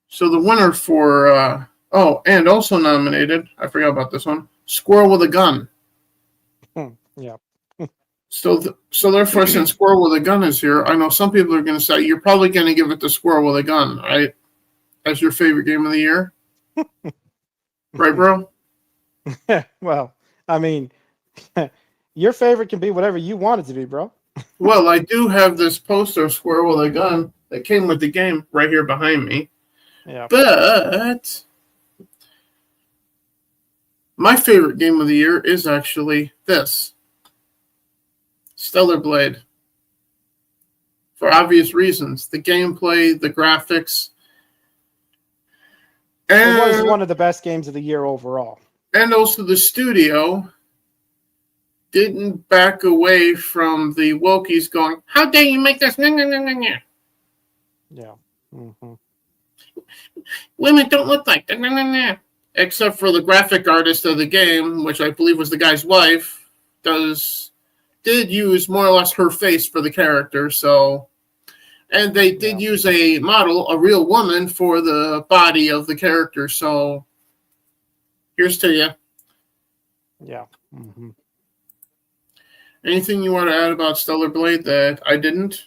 C: So the winner for, and also nominated, I forgot about this one, Squirrel with a Gun.
D: Yeah.
C: So therefore, since Squirrel with a Gun is here, I know some people are going to say, you're probably going to give it to Squirrel with a Gun, right? As your favorite game of the year? Right, bro?
D: Well, I mean, your favorite can be whatever you want it to be, bro.
C: Well, I do have this poster of Squirrel with a Gun that came with the game right here behind me.
D: Yeah.
C: But my favorite game of the year is actually this. Stellar Blade. For obvious reasons. The gameplay, the graphics. And
D: it was one of the best games of the year overall.
C: And also the studio didn't back away from the wokies going, how dare you make this? Nah, nah, nah, nah, nah.
D: Yeah. Mm-hmm.
C: Women don't look like that. Nah, nah, nah. Except for the graphic artist of the game, which I believe was the guy's wife, did use more or less her face for the character. So, and they did use a model, a real woman, for the body of the character. So, here's to you.
D: Yeah. Mm-hmm.
C: Anything you want to add about Stellar Blade that I didn't?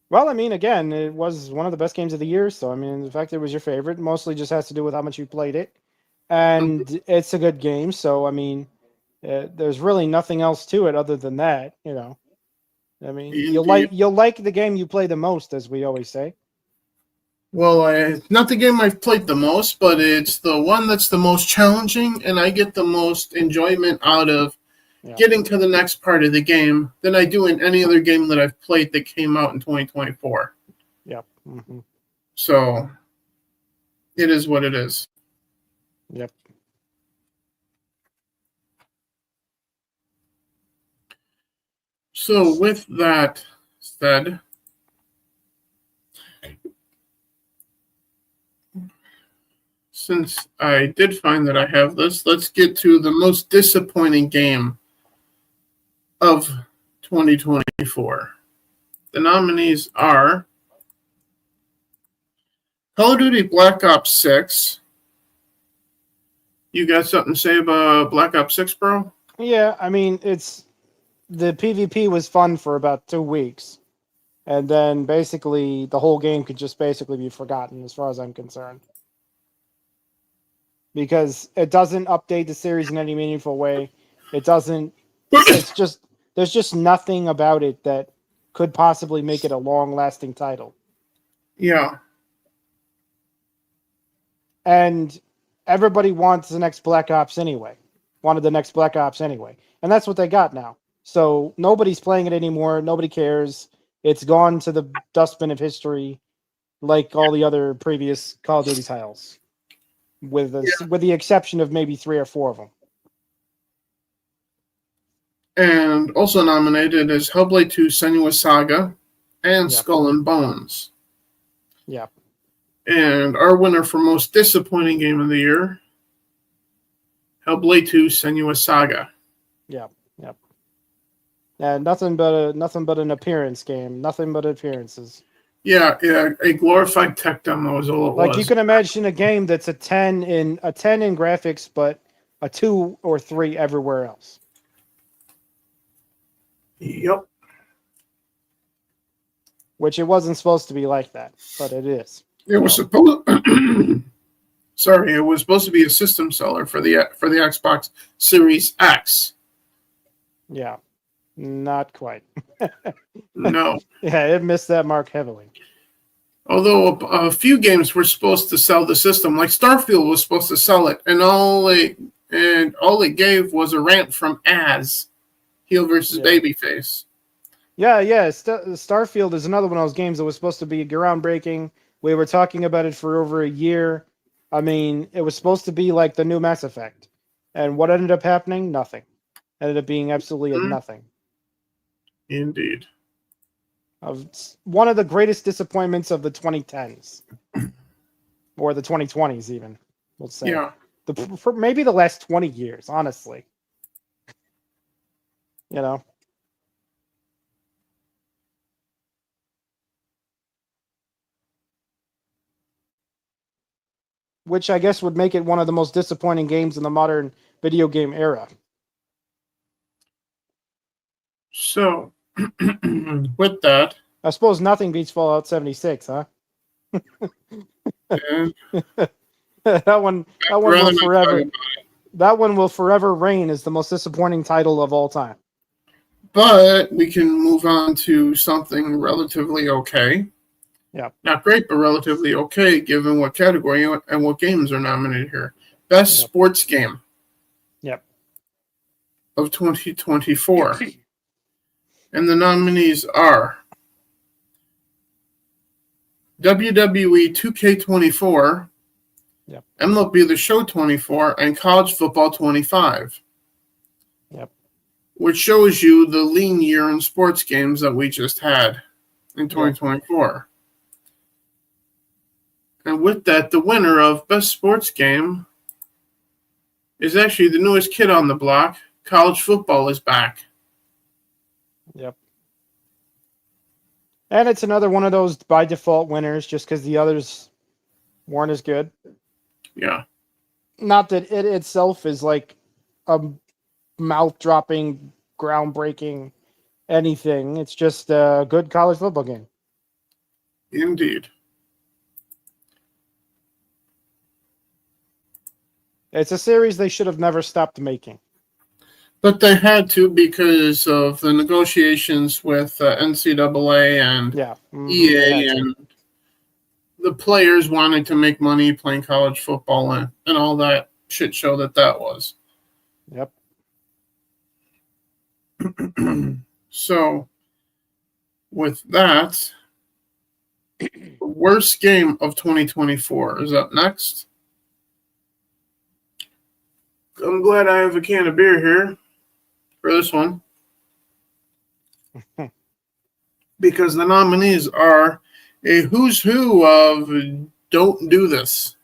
D: Well, I mean, again, it was one of the best games of the year. So, I mean, the fact it was your favorite mostly just has to do with how much you played it. And it's a good game. So, I mean, there's really nothing else to it other than that, you know. I mean, you'll like the game you play the most, as we always say.
C: Well, not the game I've played the most, but it's the one that's the most challenging, and I get the most enjoyment out of getting to the next part of the game than I do in any other game that I've played that came out in 2024.
D: Yep. Mm-hmm.
C: So, it is what it is.
D: Yep.
C: So, with that said, since I did find that I have this, let's get to the most disappointing game of 2024. The nominees are Call of Duty Black Ops 6. You got something to say about Black Ops 6, bro?
D: Yeah, I mean, the PvP was fun for about 2 weeks. And then basically the whole game could just basically be forgotten as far as I'm concerned. Because it doesn't update the series in any meaningful way. There's just nothing about it that could possibly make it a long-lasting title.
C: Yeah.
D: And everybody wants the next Black Ops anyway. Wanted the next Black Ops anyway. And that's what they got now. So nobody's playing it anymore. Nobody cares. It's gone to the dustbin of history like all the other previous Call of Duty titles. With the exception of maybe 3 or 4 of them.
C: And also nominated is Hellblade 2 Senua's Saga and Skull and Bones.
D: Yeah.
C: And our winner for most disappointing game of the year, Hellblade 2 Senua's Saga.
D: Yeah. Yep. And nothing but an appearance game. Nothing but appearances.
C: Yeah, a glorified tech demo is all it was.
D: Like you can imagine a game that's a 10 in graphics, but a 2 or 3 everywhere else.
C: Yep.
D: Which it wasn't supposed to be like that, but it is.
C: It was supposed. Sorry, it was supposed to be a system seller for the Xbox Series X.
D: Yeah, not quite.
C: No.
D: Yeah, it missed that mark heavily.
C: Although a few games were supposed to sell the system, like Starfield was supposed to sell it, and all it gave was a rant from Az, heel versus babyface.
D: Yeah. Starfield is another one of those games that was supposed to be groundbreaking. We were talking about it for over a year. I mean, it was supposed to be like the new Mass Effect. And what ended up happening? Nothing. Ended up being absolutely nothing.
C: Indeed.
D: One of the greatest disappointments of the 2010s. Or the 2020s even, we'll say.
C: Yeah.
D: For maybe the last 20 years, honestly. You know? Which I guess would make it one of the most disappointing games in the modern video game era.
C: So, with that,
D: I suppose nothing beats Fallout 76, huh? That one will forever. That one will forever reign as the most disappointing title of all time.
C: But we can move on to something relatively okay.
D: Yeah.
C: Not great, but relatively okay, given what category and what games are nominated here. Best sports game.
D: Yep.
C: Of 2024. And the nominees are WWE 2K24, MLB The Show 24, and College Football 25.
D: Yep.
C: Which shows you the lean year in sports games that we just had in 2024. And with that, the winner of Best Sports Game is actually the newest kid on the block. College football is back.
D: Yep. And it's another one of those by default winners just because the others weren't as good.
C: Yeah.
D: Not that it itself is like a mouth-dropping, groundbreaking anything. It's just a good college football game.
C: Indeed.
D: It's a series they should have never stopped making.
C: But they had to because of the negotiations with NCAA and EA, and the players wanted to make money playing college football and all that shit show that was.
D: Yep.
C: So, with that, worst game of 2024 is up next. I'm glad I have a can of beer here for this one. Because the nominees are a who's who of Don't Do This.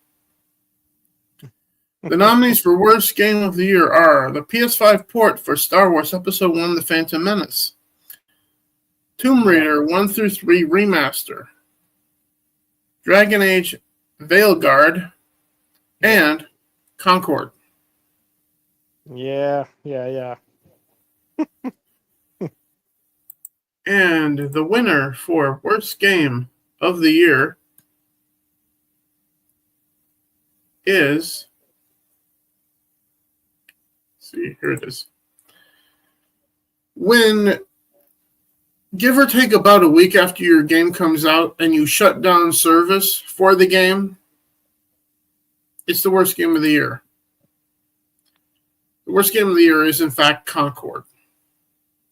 C: The nominees for Worst Game of the Year are the PS5 port for Star Wars Episode 1 The Phantom Menace, Tomb Raider 1 through 3 Remaster, Dragon Age Veilguard, and Concord.
D: Yeah.
C: And the winner for worst game of the year is, see, here it is. When, give or take about a week after your game comes out and you shut down service for the game, it's the worst game of the year. The worst game of the year is, in fact, Concord.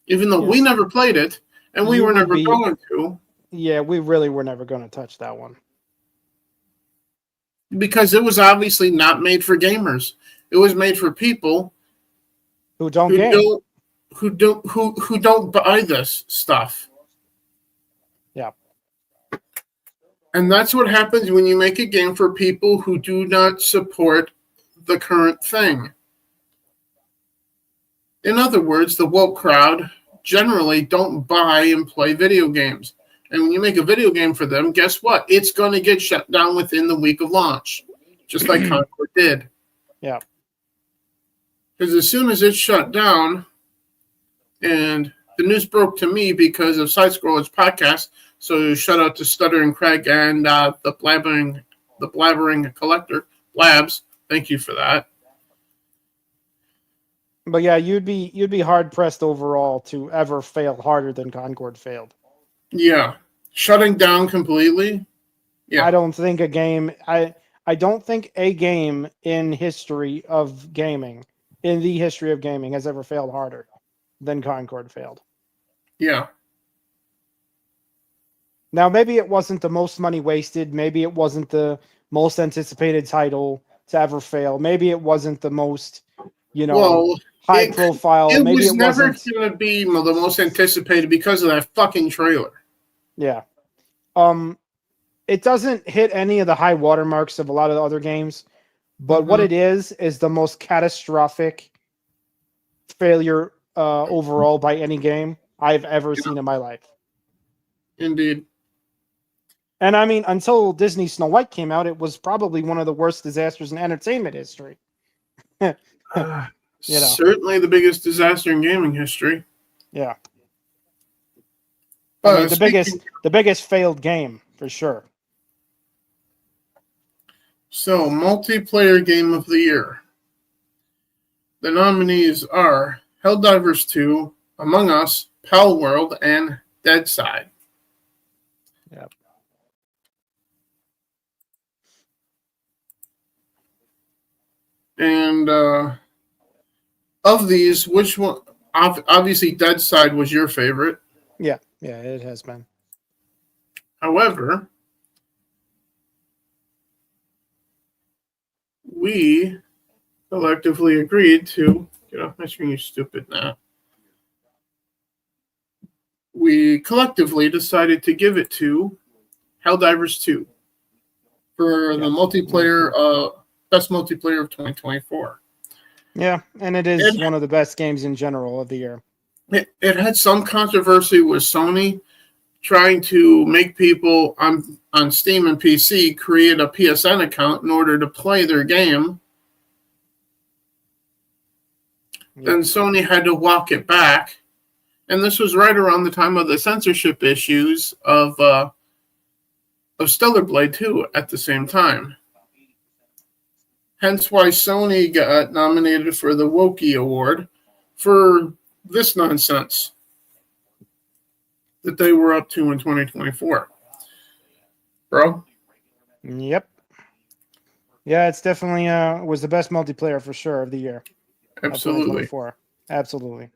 C: Even though we never played it, and we were never going to.
D: Yeah, we really were never going to touch that one.
C: Because it was obviously not made for gamers. It was made for people
D: who don't game.
C: Who don't buy this stuff.
D: Yeah.
C: And that's what happens when you make a game for people who do not support the current thing. In other words, the woke crowd generally don't buy and play video games. And when you make a video game for them, guess what? It's going to get shut down within the week of launch, just like Concord did.
D: Yeah.
C: Because as soon as it's shut down, and the news broke to me because of Side Scrollers podcast, so shout out to Stuttering Craig and the blabbering collector, Blabs. Thank you for that.
D: But yeah, you'd be hard pressed overall to ever fail harder than Concord failed.
C: Yeah, shutting down completely. Yeah,
D: I don't think a game. I don't think a game in history of gaming, in the history of gaming, has ever failed harder than Concord failed.
C: Yeah.
D: Now, maybe it wasn't the most money wasted. Maybe it wasn't the most anticipated title to ever fail. Maybe it wasn't the most, high profile.
C: Maybe
D: it
C: was never
D: wasn't
C: going to be the most anticipated because of that fucking trailer.
D: Yeah. It doesn't hit any of the high watermarks of a lot of the other games, but what it is the most catastrophic failure overall by any game I've ever seen in my life.
C: Indeed.
D: And I mean, until Disney Snow White came out, it was probably one of the worst disasters in entertainment history.
C: Certainly the biggest disaster in gaming history.
D: Yeah. I mean, the biggest failed game for sure.
C: So, multiplayer game of the year. The nominees are Helldivers 2, Among Us, Pal World, and Deadside.
D: Yep.
C: And of these, which one? Obviously, Deadside was your favorite.
D: Yeah, it has been.
C: However, we collectively agreed to get off my screen, you stupid now. We collectively decided to give it to Helldivers 2 for the multiplayer, best multiplayer of 2024.
D: Yeah, and it is one of the best games in general of the year.
C: It had some controversy with Sony trying to make people on Steam and PC create a PSN account in order to play their game. Yep. Then Sony had to walk it back. And this was right around the time of the censorship issues of Stellar Blade 2 at the same time. Hence why Sony got nominated for the Wokey Award for this nonsense that they were up to in 2024. Bro?
D: Yep. Yeah, it's definitely was the best multiplayer for sure of the year.
C: Absolutely.
D: Absolutely.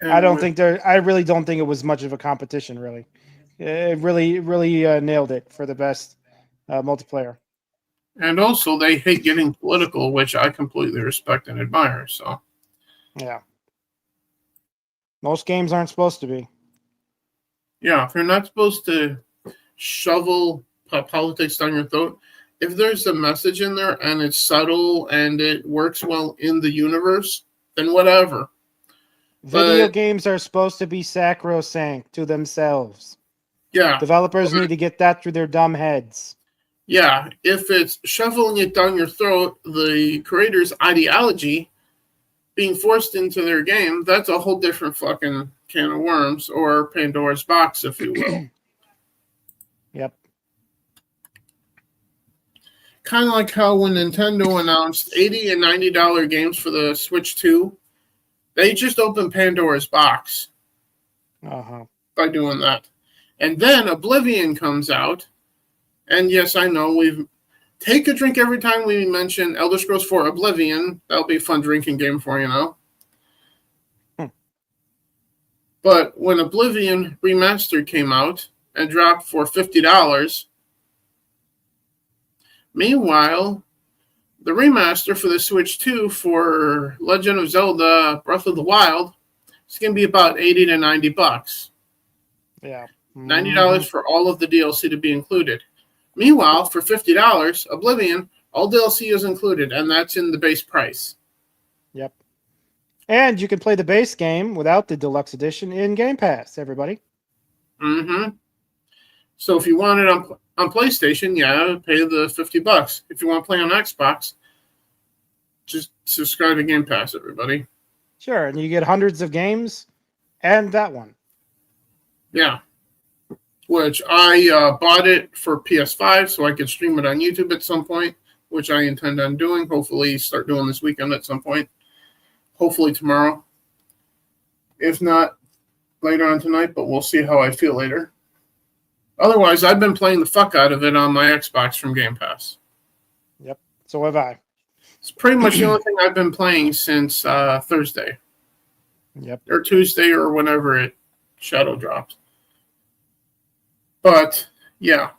C: And
D: I really don't think it was much of a competition, really. It really nailed it for the best multiplayer.
C: And also, they hate getting political, which I completely respect and admire. So,
D: yeah. Most games aren't supposed to be.
C: Yeah, if you're not supposed to shovel politics down your throat, if there's a message in there and it's subtle and it works well in the universe, then whatever.
D: Video games are supposed to be sacrosanct to themselves.
C: Yeah.
D: Developers need to get that through their dumb heads.
C: Yeah. If it's shoveling it down your throat, the creator's ideology being forced into their game, that's a whole different fucking can of worms, or Pandora's box, if you will.
D: Yep.
C: Kind of like how when Nintendo announced $80 and $90 games for the Switch 2, they just opened Pandora's box by doing that. And then Oblivion comes out, and yes, I know we've take a drink every time we mention Elder Scrolls 4 Oblivion. That'll be a fun drinking game for you know. But when Oblivion Remastered came out and dropped for $50, meanwhile, the remaster for the Switch 2 for Legend of Zelda Breath of the Wild is going to be about $80 to $90.
D: Yeah.
C: $90 for all of the DLC to be included. Meanwhile, for $50, Oblivion, all DLC is included, and that's in the base price.
D: Yep. And you can play the base game without the deluxe edition in Game Pass, everybody.
C: Mm-hmm. So if you want it on PlayStation, yeah, pay the $50. If you want to play on Xbox, just subscribe to Game Pass, everybody.
D: Sure, and you get hundreds of games and that one.
C: Yeah. Which I bought it for PS5 so I could stream it on YouTube at some point, which I intend on doing. Hopefully start doing this weekend at some point. Hopefully tomorrow. If not, later on tonight, but we'll see how I feel later. Otherwise, I've been playing the fuck out of it on my Xbox from Game Pass.
D: Yep, so have I.
C: It's pretty much the only thing I've been playing since Thursday.
D: Yep.
C: Or Tuesday or whenever it shadow dropped. But, yeah.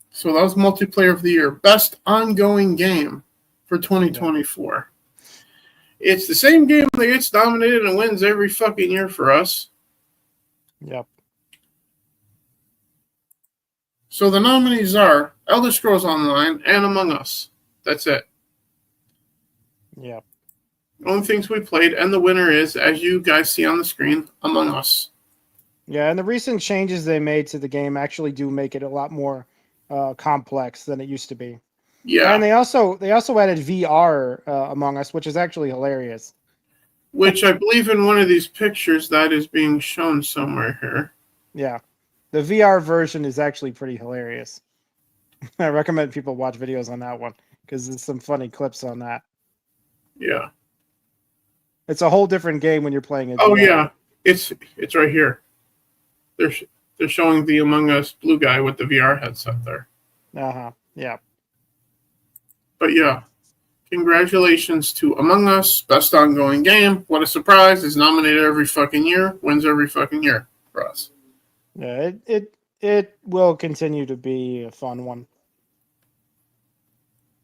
C: So that was Multiplayer of the Year. Best ongoing game for 2024. Yep. It's the same game that gets nominated and wins every fucking year for us.
D: Yep.
C: So the nominees are Elder Scrolls Online and Among Us. That's it.
D: Yep.
C: Only things we played, and the winner is, as you guys see on the screen, Among Us.
D: Yeah, and the recent changes they made to the game actually do make it a lot more complex than it used to be.
C: Yeah,
D: and they also added VR Among Us, which is actually hilarious.
C: Which I believe in one of these pictures that is being shown somewhere here.
D: Yeah, the VR version is actually pretty hilarious. I recommend people watch videos on that one because there's some funny clips on that.
C: Yeah,
D: it's a whole different game when you're playing it.
C: Oh yeah, it's right here. They're showing the Among Us blue guy with the VR headset there.
D: Yeah.
C: But yeah, congratulations to Among Us, best ongoing game. What a surprise! Is nominated every fucking year, wins every fucking year for us.
D: Yeah, it will continue to be a fun one.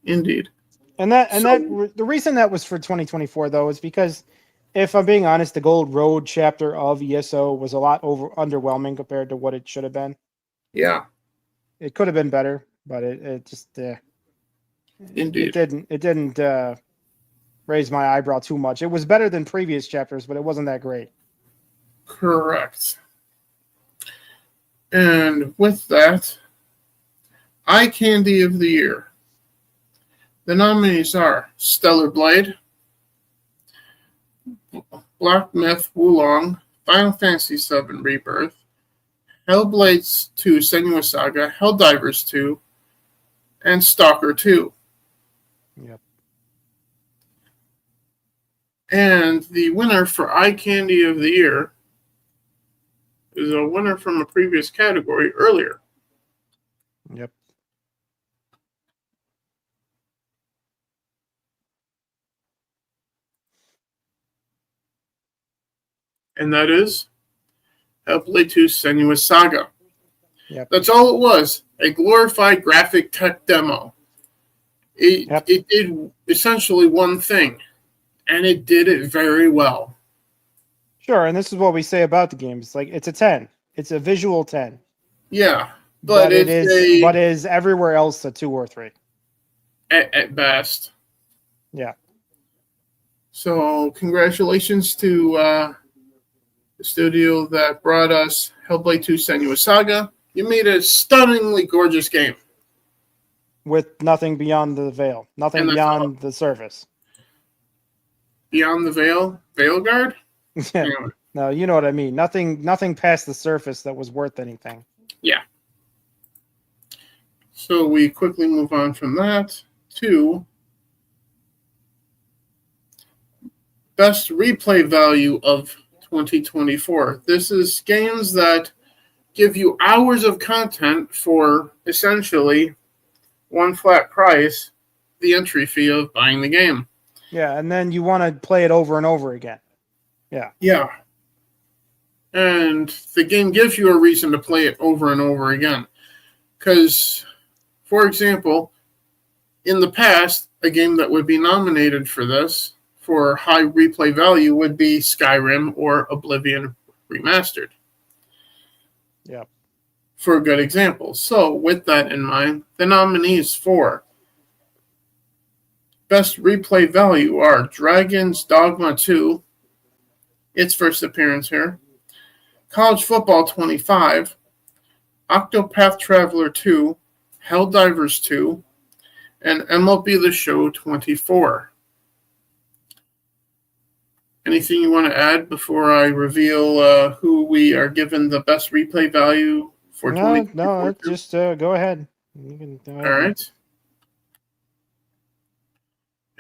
C: Indeed.
D: And the reason that was for 2024 though is because, if I'm being honest, the Gold Road chapter of ESO was a lot underwhelming compared to what it should have been.
C: Yeah,
D: it could have been better, but it just
C: indeed
D: it didn't raise my eyebrow too much. It was better than previous chapters, but it wasn't that great.
C: Correct. And with that, Eye Candy of the Year. The nominees are Stellar Blade, Black Myth Wulong, Final Fantasy VII Rebirth, Hellblade 2 Senua's Saga, Helldivers 2, and Stalker 2.
D: Yep.
C: And the winner for Eye Candy of the Year is a winner from a previous category earlier.
D: Yep.
C: And that is Hellblade 2 Senua's Saga.
D: Yep.
C: That's all it was, a glorified graphic tech demo. It did essentially one thing, and it did it very well.
D: Sure, and this is what we say about the game. It's like it's a 10. It's a visual 10.
C: Yeah, but
D: it is everywhere else a 2 or 3.
C: At best.
D: Yeah.
C: So congratulations to the studio that brought us Hellblade 2 Senua's Saga You made a stunningly gorgeous game.
D: with nothing beyond the veil, nothing
C: And that's
D: beyond the surface.
C: Beyond the Veil, Veil Guard?
D: Yeah.
C: Anyway,
D: No, you know what I mean. Nothing past the surface that was worth anything.
C: yeah. So we quickly move on from that to best replay value of 2024. This is games that give you hours of content for essentially one flat price, the entry fee of buying the game.
D: Yeah, and then you want to play it over and over again.
C: Yeah. And the game gives you a reason to play it over and over again. Because, for example, in the past, a game that would be nominated for this for high replay value would be Skyrim or Oblivion Remastered.
D: Yeah.
C: For a good example. So, with that in mind, the nominees for best replay value are Dragon's Dogma 2, its first appearance here, College Football 25, Octopath Traveler 2, Helldivers 2, and MLB The Show 24. Anything you want to add before I reveal who we are given the best replay value for 2024?
D: No, just go ahead. You can go ahead.
C: All right.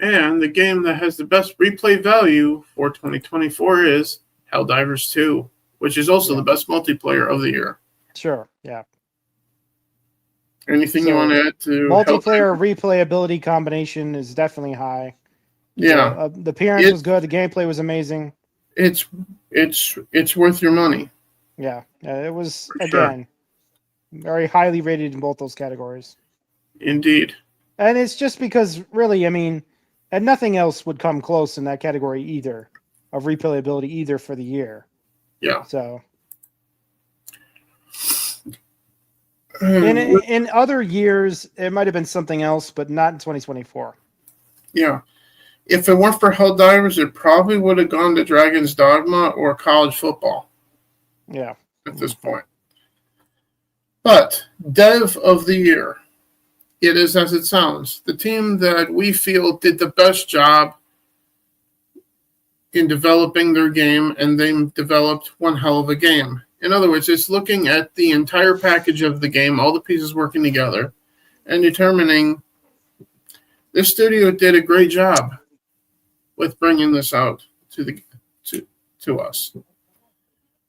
C: And the game that has the best replay value for 2024 is Helldivers 2, which is also the best multiplayer of the year.
D: Sure. Yeah.
C: Anything you want to add to
D: multiplayer replayability combination is definitely high.
C: Yeah.
D: The appearance was good. The gameplay was amazing.
C: It's worth your money.
D: Yeah. It was,
C: For sure.
D: again, very highly rated in both those categories.
C: Indeed.
D: And it's just because, really, I mean, and nothing else would come close in that category either, of replayability either for the year.
C: Yeah.
D: So, in other years, it might have been something else, but not in 2024.
C: Yeah. If it weren't for Helldivers, it probably would have gone to Dragon's Dogma or College Football.
D: Yeah.
C: At this point. But Dev of the Year. It is as it sounds. The team that we feel did the best job in developing their game, and they developed one hell of a game. In other words, it's looking at the entire package of the game, all the pieces working together, and determining this studio did a great job with bringing this out to us.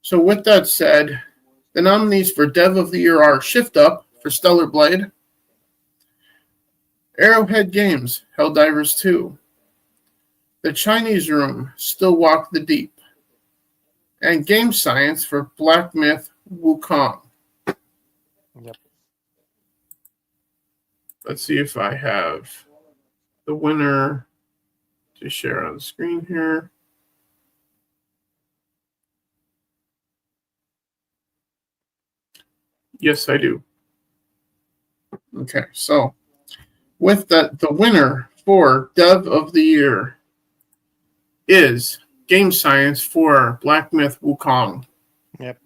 C: So with that said, the nominees for Dev of the Year are Shift Up for Stellar Blade, Arrowhead Games, Helldivers 2, The Chinese Room, Still Walk the Deep, and Game Science for Black Myth Wukong.
D: Yep.
C: Let's see if I have the winner to share on the screen here. Yes, I do. Okay, so with that, the winner for Dev of the Year is Game Science for Black Myth Wukong.
D: Yep.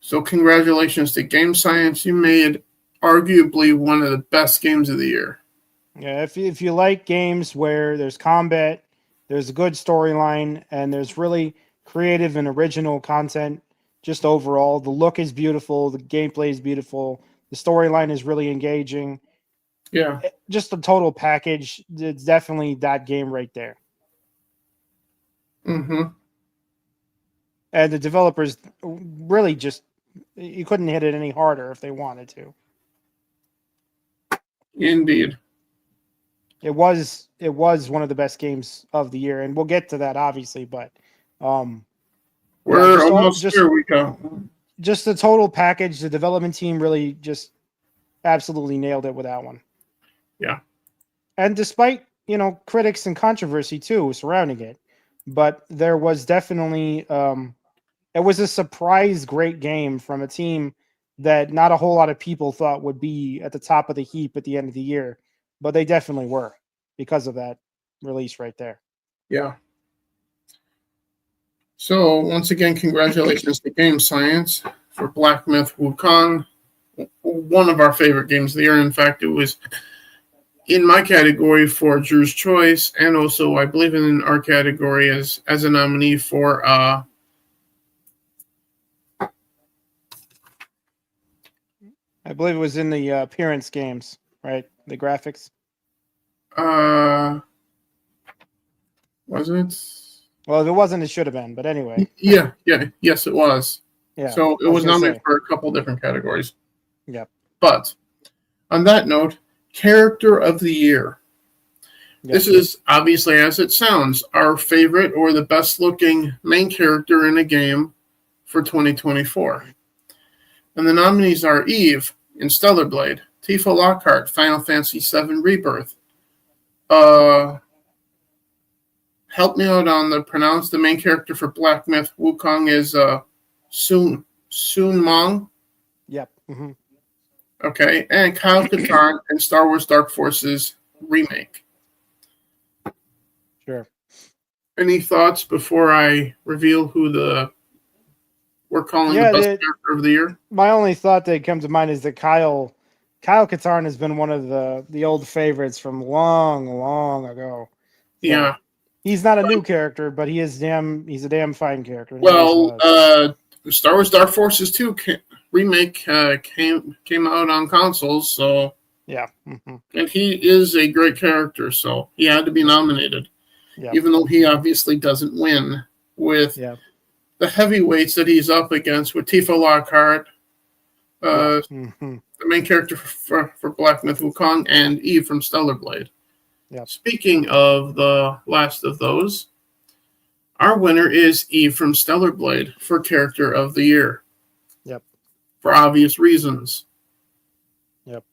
C: So congratulations to Game Science. You made arguably one of the best games of the year.
D: Yeah, if you like games where there's combat, there's a good storyline, and there's really creative and original content, just overall, the look is beautiful, the gameplay is beautiful, the storyline is really engaging.
C: Yeah.
D: Just the total package, it's definitely that game right there.
C: Mm-hmm.
D: And the developers really just, you couldn't hit it any harder if they wanted to.
C: Indeed.
D: It was one of the best games of the year, and we'll get to that obviously, but
C: we're almost here. We go.
D: Just the total package, the development team really just absolutely nailed it with that one.
C: Yeah.
D: And despite, critics and controversy too surrounding it, but there was definitely it was a surprise great game from a team that not a whole lot of people thought would be at the top of the heap at the end of the year, but they definitely were because of that release right there.
C: Yeah. So, once again, congratulations to Game Science for Black Myth Wukong, one of our favorite games of the year. In fact, it was in my category for Drew's Choice, and also, I believe, in our category as a nominee for
D: I believe it was in the appearance games, right? The graphics.
C: Was it?
D: Well, if it wasn't, it should have been. But anyway,
C: Yes, it was.
D: yeah.
C: So it
D: I
C: was
D: gonna
C: nominated
D: say.
C: for a couple different categories.
D: Yep.
C: But on that note, Character of the Year.
D: Yep.
C: This is obviously, as it sounds, our favorite or the best looking main character in a game for 2024. And the nominees are Eve in Stellar Blade, Tifa Lockhart, Final Fantasy VII Rebirth. Help me out on the main character for Black Myth Wukong is Sun Mong.
D: Yep. Mm-hmm.
C: Okay, and Kyle Katarn in Star Wars Dark Forces remake.
D: Sure.
C: Any thoughts before I reveal who we're calling the best character of the year?
D: My only thought that comes to mind is that Kyle Katarn has been one of the old favorites from long ago. So
C: Yeah.
D: He's not a new character, but he's a damn fine character.
C: Well, Star Wars Dark Forces 2 remake came out on consoles, so
D: yeah. Mm-hmm.
C: And he is a great character, so he had to be nominated.
D: Yeah.
C: Even though he obviously doesn't win with the heavyweights that he's up against with Tifa Lockhart,
D: Mm-hmm.
C: the main character for Black Myth Wukong, and Eve from Stellar Blade.
D: Yep.
C: Speaking of the last of those, our winner is Eve from Stellar Blade for Character of the Year.
D: Yep.
C: For obvious reasons.
D: Yep.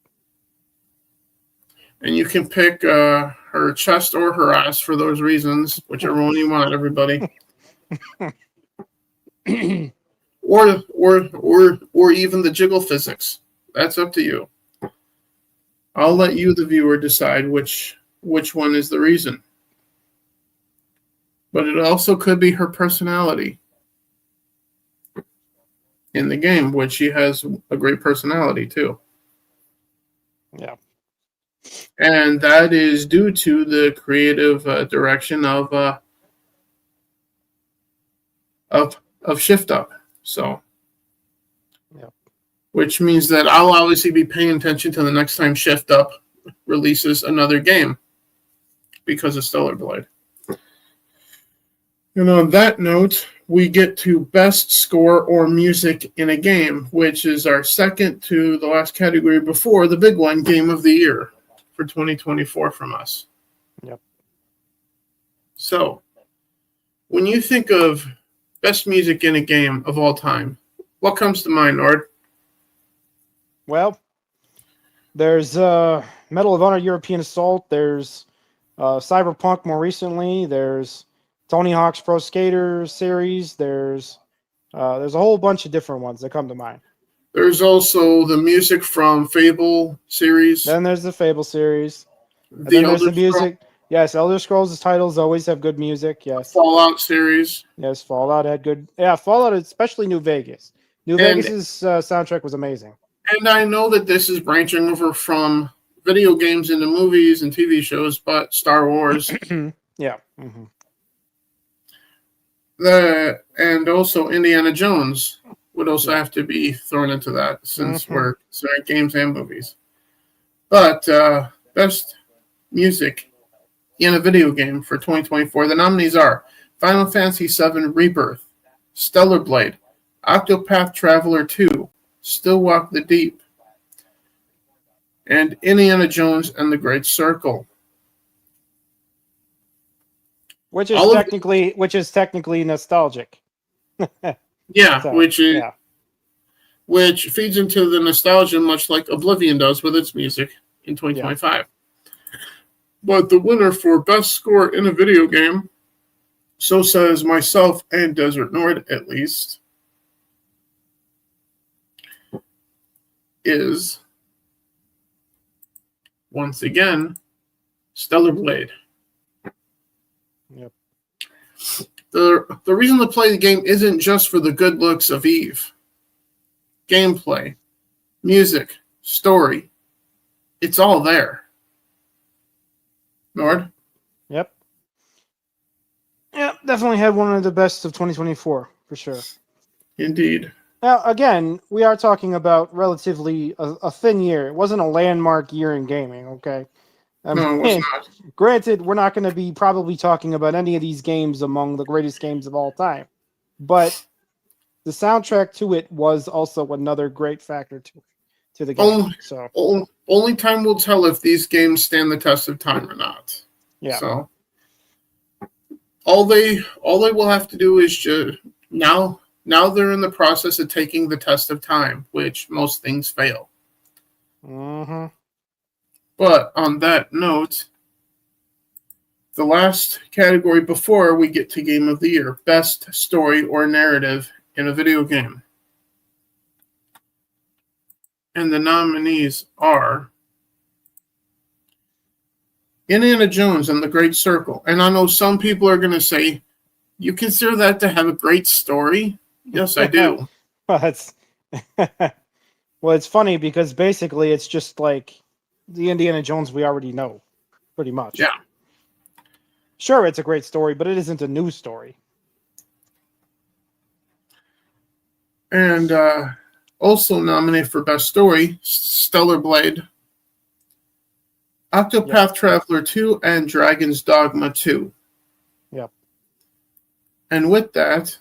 C: And you can pick her chest or her ass for those reasons, whichever one you want, everybody. or even the jiggle physics. That's up to you. I'll let you, the viewer, decide which one is the reason. But it also could be her personality in the game, which she has a great personality too.
D: Yeah.
C: And that is due to the creative direction of Shift Up. So, which means that I'll obviously be paying attention to the next time Shift Up releases another game because of Stellar Blade. And on that note, we get to Best Score or Music in a Game, which is our second to the last category before the big one, Game of the Year for 2024 from us.
D: Yep.
C: So, when you think of best music in a game of all time, what comes to mind, Nord?
D: Well, there's Medal of Honor European Assault. There's Cyberpunk more recently. There's Tony Hawk's Pro Skater series. There's a whole bunch of different ones that come to mind.
C: There's also the music from Fable series.
D: Then there's the Fable series. And then there's the music. Yes, Elder Scrolls' titles always have good music. Yes.
C: Fallout series.
D: Yes, Fallout had good. Yeah, Fallout, especially New Vegas. Vegas's soundtrack was amazing.
C: And I know that this is branching over from video games into movies and TV shows, but Star Wars.
D: Yeah. Mm-hmm.
C: And also Indiana Jones would also have to be thrown into that since we're considering games and movies. But best music in a video game for 2024, the nominees are Final Fantasy VII Rebirth, Stellar Blade, Octopath Traveler 2, Still Walk the Deep, and Indiana Jones and the Great Circle.
D: Which is technically nostalgic.
C: Yeah,
D: So,
C: which feeds into the nostalgia, much like Oblivion does with its music in 2025. Yeah. But the winner for best score in a video game, so says myself and Desert Nord at least, is once again Stellar Blade.
D: Yep.
C: The reason to play the game isn't just for the good looks of Eve. Gameplay, music, story, it's all there. Nord?
D: Yep. Yep, definitely had one of the best of 2024, for sure.
C: Indeed.
D: Now, again, we are talking about relatively a thin year. It wasn't a landmark year in gaming, okay?
C: No, it was not.
D: Granted, we're not going to be probably talking about any of these games among the greatest games of all time, but the soundtrack to it was also another great factor to the game.
C: Only time will tell if these games stand the test of time or not.
D: Yeah.
C: So all they will have to do is just now they're in the process of taking the test of time, which most things fail.
D: Mm-hmm.
C: But on that note, the last category before we get to Game of the Year, Best Story or Narrative in a Video Game. And the nominees are Indiana Jones and the Great Circle. And I know some people are going to say, you consider that to have a great story? Yes, I do.
D: Well, it's funny because basically it's just like the Indiana Jones we already know, pretty much.
C: Yeah.
D: Sure, it's a great story, but it isn't a new story.
C: And also nominated for Best Story, Stellar Blade, Octopath Traveler 2, and Dragon's Dogma 2.
D: Yep.
C: And with that,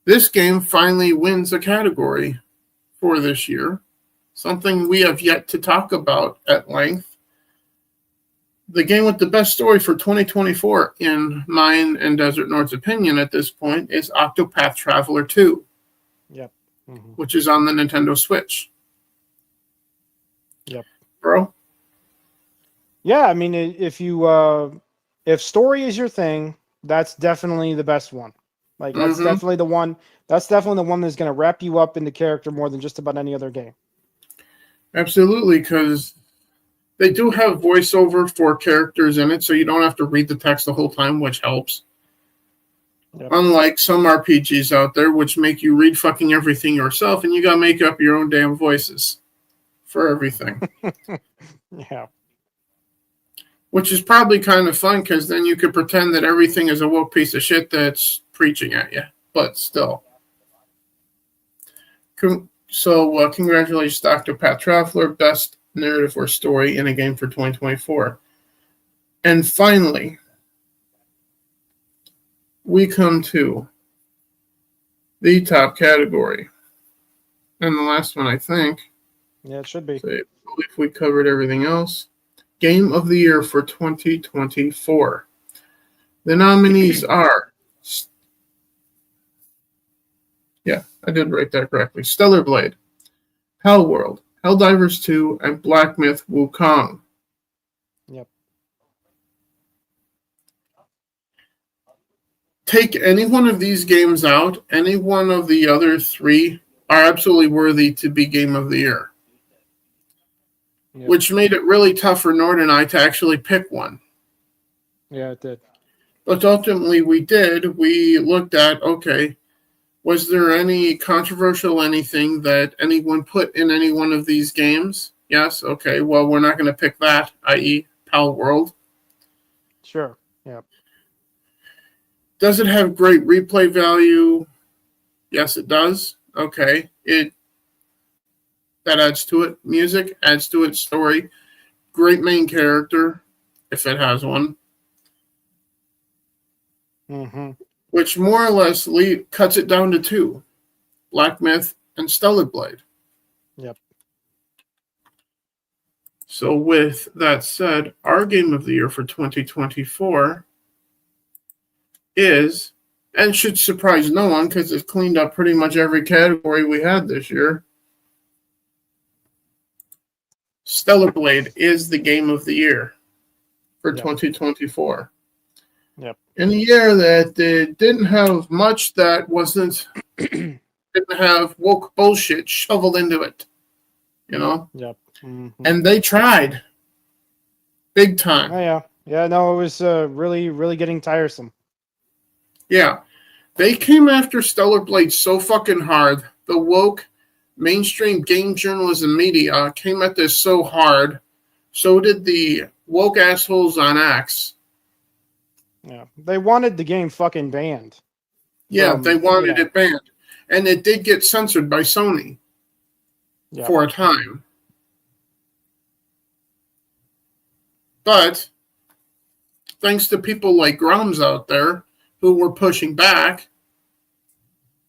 C: this game finally wins a category for this year, something we have yet to talk about at length. The game with the best story for 2024, in mine and Desert Nord's opinion at this point, is Octopath Traveler 2.
D: Yep. Mm-hmm.
C: Which is on the Nintendo Switch.
D: Yep.
C: Bro?
D: Yeah, I mean, if story is your thing, that's definitely the best one. Like, that's definitely the one. That's definitely the one that's going to wrap you up in the character more than just about any other game.
C: Absolutely, because they do have voiceover for characters in it, so you don't have to read the text the whole time, which helps. Yep. Unlike some RPGs out there, which make you read fucking everything yourself, and you gotta make up your own damn voices for everything.
D: Yeah.
C: Which is probably kind of fun, because then you could pretend that everything is a woke piece of shit that's preaching at you. But still. So, congratulations, Octopath Traveler, Best Narrative or Story in a Game for 2024. And finally, we come to the top category. And the last one, I think.
D: Yeah, it should be.
C: So if we covered everything else. Game of the Year for 2024. The nominees are... Yeah, I did write that correctly. Stellar Blade, Hell World, Helldivers 2, and Black Myth Wukong.
D: Yep.
C: Take any one of these games out, any one of the other three are absolutely worthy to be Game of the Year. Yep. Which made it really tough for Nord and I to actually pick one.
D: Yeah, it did.
C: But ultimately we did. We looked at, okay, was there any controversial anything that anyone put in any one of these games? Yes, okay, well, we're not going to pick that, i.e. Pal World.
D: Sure, yeah.
C: Does it have great replay value? Yes, it does. Okay, that adds to it. Music adds to it. Story, great main character, if it has one.
D: Mm-hmm.
C: Which more or less cuts it down to two, Black Myth and Stellar Blade.
D: Yep.
C: So with that said, our Game of the Year for 2024 is, and should surprise no one because it's cleaned up pretty much every category we had this year, Stellar Blade is the Game of the Year for 2024.
D: Yep.
C: In a year that didn't have much that didn't have woke bullshit shoveled into it, you know?
D: Yep. Mm-hmm.
C: And they tried. Big time.
D: Oh, yeah. Yeah, no, it was really, really getting tiresome.
C: Yeah. They came after Stellar Blade so fucking hard. The woke mainstream game journalism media came at this so hard. So did the woke assholes on X.
D: Yeah, they wanted the game fucking banned.
C: Yeah, they wanted it banned. And it did get censored by Sony for a time. But thanks to people like Grums out there who were pushing back,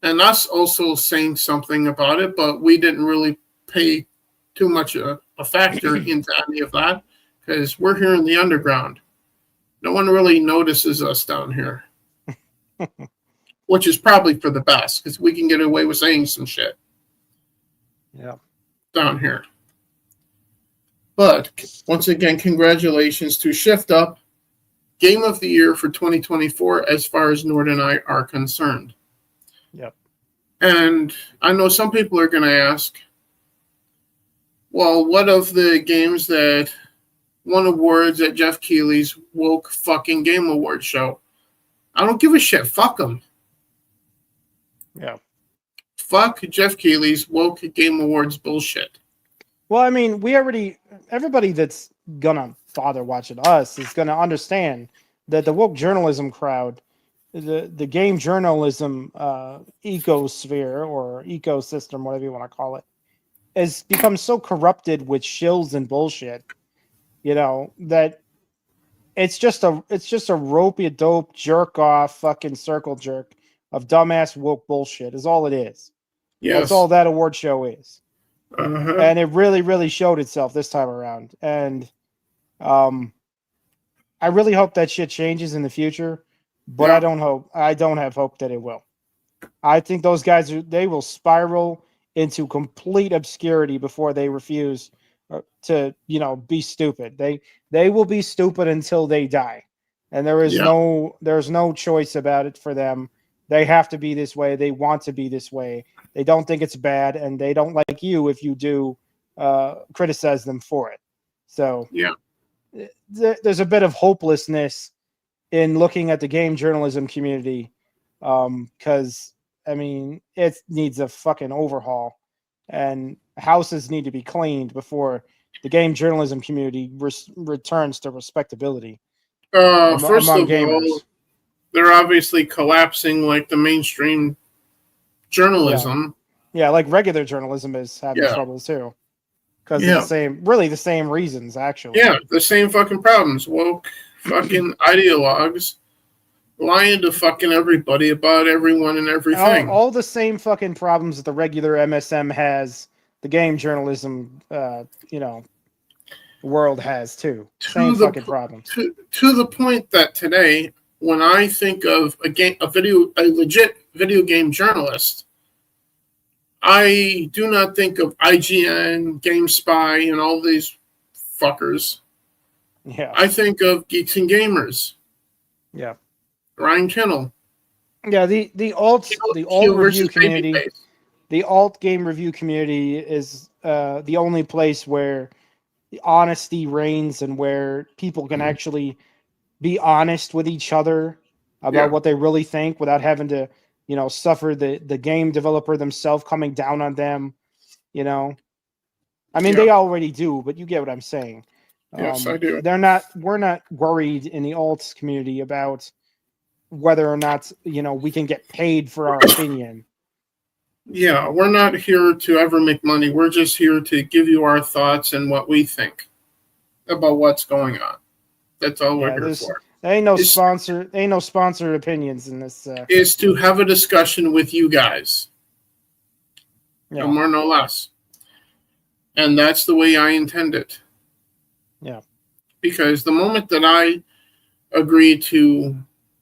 C: and us also saying something about it, but we didn't really pay too much a factor into any of that because we're here in the underground. No one really notices us down here, which is probably for the best because we can get away with saying some shit.
D: Yeah.
C: Down here. But once again, congratulations to Shift Up, Game of the Year for 2024 as far as Nord and I are concerned.
D: Yep.
C: And I know some people are going to ask, well, what of the games that won awards at Jeff Keighley's woke fucking game award show? I don't give a shit. Fuck them.
D: Yeah.
C: Fuck Jeff Keighley's woke game awards bullshit.
D: Well, I mean, everybody that's gonna bother watching us is gonna understand that the woke journalism crowd, the game journalism ecosphere or ecosystem, whatever you want to call it, has become so corrupted with shills and bullshit, that it's just a ropey dope jerk off fucking circle jerk of dumbass woke bullshit is all it is.
C: Yes.
D: That's all that award show is.
C: Uh-huh.
D: And it really, really showed itself this time around. And I really hope that shit changes in the future, but
C: Yeah.
D: I don't have hope that it will. I think those guys they will spiral into complete obscurity before they refuse to, be stupid. They will be stupid until they die. And there's no choice about it for them. They have to be this way. They want to be this way. They don't think it's bad, and they don't like you if you do criticize them for it. So
C: yeah,
D: there's a bit of hopelessness in looking at the game journalism community because, I mean, it needs a fucking overhaul, and houses need to be cleaned before the game journalism community returns to respectability
C: first
D: among
C: of
D: gamers.
C: all, they're obviously collapsing like the mainstream journalism.
D: Yeah, like regular journalism is having trouble too. Because of the same reasons, actually.
C: Yeah, the same fucking problems. Woke fucking ideologues lying to fucking everybody about everyone and everything.
D: All the same fucking problems that the regular MSM has, the game journalism, world has too. Same fucking problems.
C: To the point that today, when I think of a legit video game journalist, I do not think of IGN, GameSpy, and all these fuckers.
D: Yeah.
C: I think of Geeks and Gamers.
D: Yeah.
C: Ryan Kinnell.
D: Yeah, the alt review community, the alt game review community is the only place where the honesty reigns and where people can actually be honest with each other about what they really think without having to, suffer the game developer themselves coming down on them, I mean, they already do, but you get what I'm saying.
C: Yes, I do.
D: We're not worried in the alt community about whether or not, we can get paid for our opinion.
C: Yeah, we're not here to ever make money. We're just here to give you our thoughts and what we think about what's going on. That's all we're here for.
D: There ain't no sponsored opinions in this.
C: Is to have a discussion with you guys. No more, no less. And that's the way I intend it.
D: Yeah.
C: Because the moment that I agree to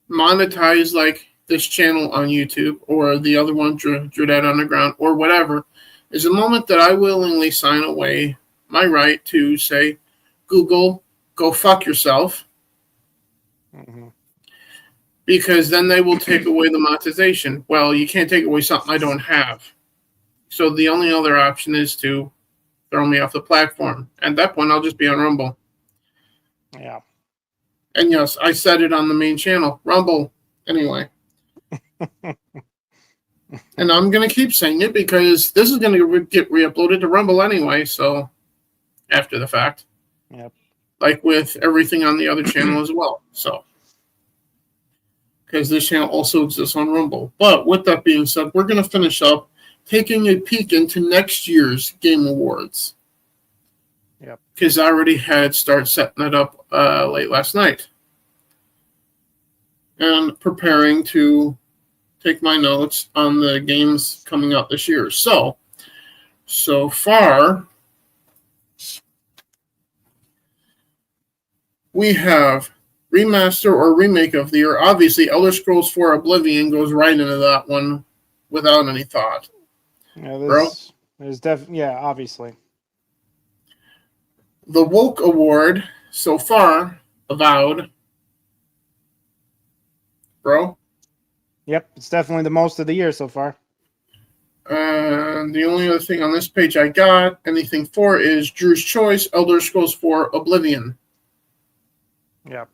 C: monetize like this channel on YouTube or the other one, Drew Dead Underground, or whatever, is the moment that I willingly sign away my right to say, Google, go fuck yourself.
D: Mm-hmm.
C: Because then they will take away the monetization. Well, you can't take away something I don't have. So the only other option is to throw me off the platform. At that point, I'll just be on Rumble.
D: Yeah.
C: And yes, I said it on the main channel, Rumble. Anyway. And I'm going to keep saying it because this is going to get re-uploaded to Rumble anyway, so after the fact.
D: Yep.
C: Like with everything on the other channel as well. So, because this channel also exists on Rumble. But with that being said, we're going to finish up taking a peek into next year's Game Awards.
D: Yep.
C: Because I already had started setting it up late last night. And preparing to take my notes on the games coming out this year. So far, we have remaster or remake of the year. Obviously, Elder Scrolls 4 Oblivion goes right into that one without any thought.
D: Yeah,
C: Bro?
D: There's definitely, yeah, obviously.
C: The Woke Award, so far, Avowed. Bro?
D: Yep, it's definitely the most of the year so far.
C: The only other thing on this page I got, anything for, is Drew's Choice, Elder Scrolls 4 Oblivion.
D: Yep.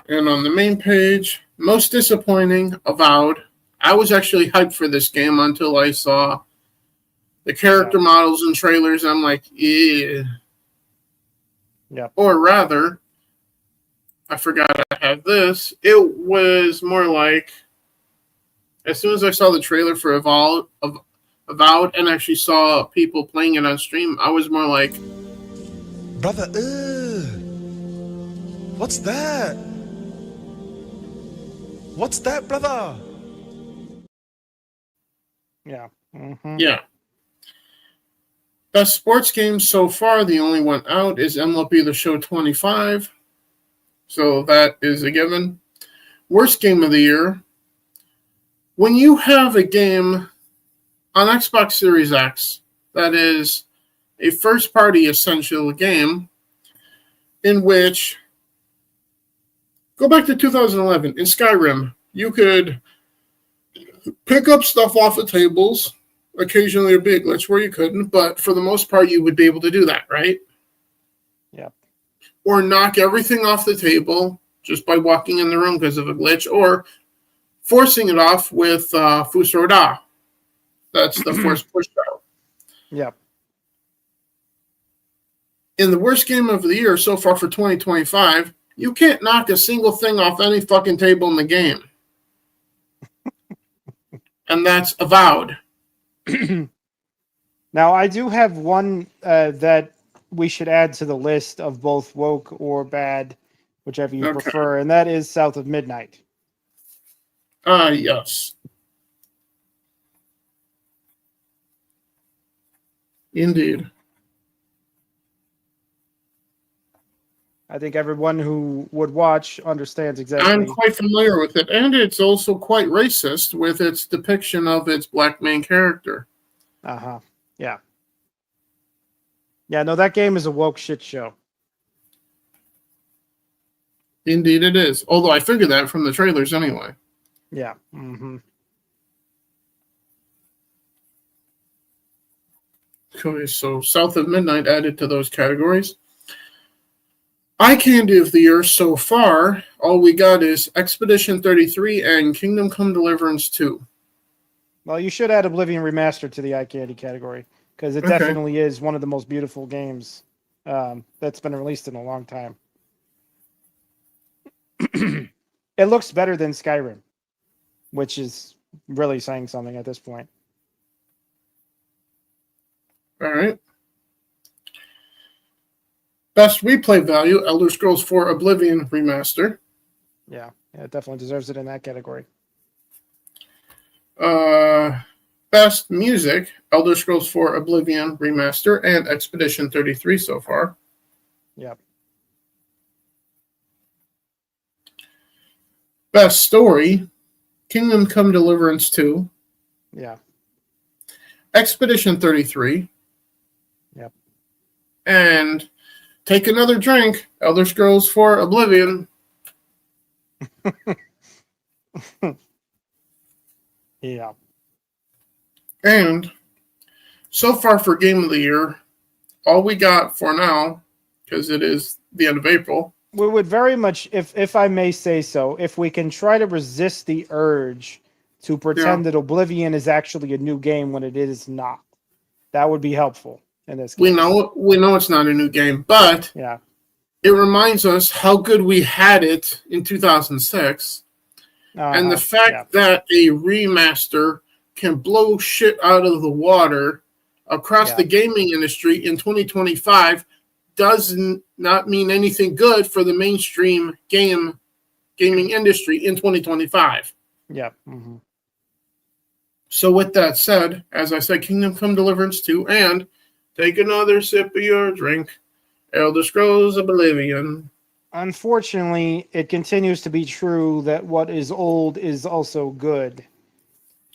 C: And on the main page, most disappointing, Avowed. I was actually hyped for this game until I saw the character models and trailers. I'm like, yeah.
D: Yep.
C: Or rather, I forgot I had this. It was more like, as soon as I saw the trailer for Avowed and actually saw people playing it on stream, I was more like,
E: Brother, what's that? What's that, brother?
D: Yeah. Mm-hmm.
C: yeah. Best sports game so far, the only one out is MLB The Show 25. So that is a given. Worst game of the year. When you have a game on Xbox Series X that is a first-party essential game in which, go back to 2011, in Skyrim, you could pick up stuff off of tables. Occasionally there'd be a glitch where you couldn't, but for the most part you would be able to do that, right?
D: Yep.
C: Or knock everything off the table just by walking in the room because of a glitch, or forcing it off with Fusroda. That's the force push out.
D: Yep.
C: In the worst game of the year so far for 2025, you can't knock a single thing off any fucking table in the game. And that's Avowed.
D: Now, I do have one that we should add to the list of both woke or bad, whichever you
C: Okay.
D: prefer, and that is South of Midnight.
C: Yes. Indeed.
D: I think everyone who would watch understands exactly.
C: I'm quite familiar with it, and it's also quite racist with its depiction of its black main character.
D: Uh-huh. Yeah. Yeah, no, that game is a woke shit show.
C: Indeed it is. Although I figured that from the trailers anyway.
D: Yeah. Mm-hmm.
C: Okay, so South of Midnight added to those categories. Eye candy of the year so far, all we got is Expedition 33 and Kingdom Come Deliverance 2.
D: Well, you should add Oblivion Remastered to the eye candy category, because it
C: Okay.
D: definitely is one of the most beautiful games that's been released in a long time. It looks better than Skyrim, which is really saying something at this point.
C: All right. Best replay value, Elder Scrolls 4 Oblivion Remaster.
D: Yeah, it definitely deserves it in that category.
C: Best music, Elder Scrolls 4 Oblivion Remaster and Expedition 33 so far.
D: Yep.
C: Best story, Kingdom Come Deliverance 2,
D: Yeah.
C: Expedition 33.
D: Yep.
C: And take another drink, Elder Scrolls 4 Oblivion.
D: Yeah.
C: And so far for Game of the Year, all we got for now, because it is the end of April,
D: we would very much, if I may say so, if we can try to resist the urge to pretend that Oblivion is actually a new game when it is not, that would be helpful in this case.
C: We know it's not a new game, but
D: Yeah.
C: it reminds us how good we had it in 2006, and the fact that a remaster can blow shit out of the water across the gaming industry in 2025 does not mean anything good for the mainstream gaming industry in 2025.
D: Yeah. Mm-hmm.
C: So with that said, as I said, Kingdom Come Deliverance 2, and take another sip of your drink, Elder Scrolls Oblivion.
D: Unfortunately, it continues to be true that what is old is also good.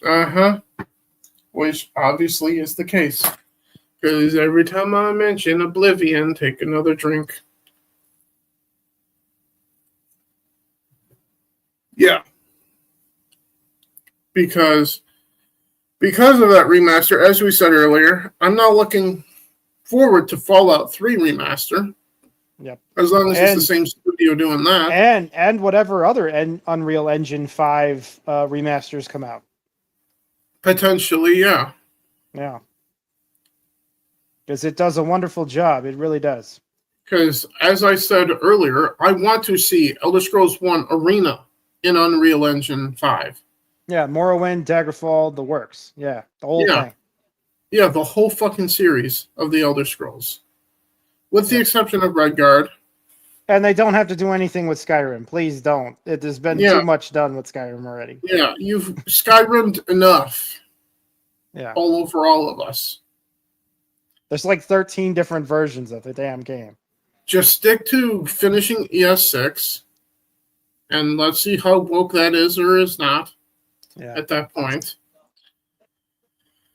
C: Uh-huh. Which obviously is the case. Because every time I mention Oblivion, take another drink. Yeah. Because of that remaster, as we said earlier, I'm now looking forward to Fallout 3 remaster.
D: Yep.
C: As long as it's the same studio doing that.
D: And whatever other Unreal Engine 5 remasters come out.
C: Potentially, yeah.
D: Yeah. Because it does a wonderful job. It really does.
C: Because, as I said earlier, I want to see Elder Scrolls 1 Arena in Unreal Engine 5.
D: Yeah, Morrowind, Daggerfall, the works. Yeah, the whole thing.
C: Yeah, the whole fucking series of the Elder Scrolls. With the exception of Redguard.
D: And they don't have to do anything with Skyrim. Please don't. It has been too much done with Skyrim already.
C: Yeah, you've Skyrim'd enough.
D: Yeah.
C: All over all of us.
D: There's like 13 different versions of the damn game.
C: Just stick to finishing ES6, and let's see how woke that is or is not at that point.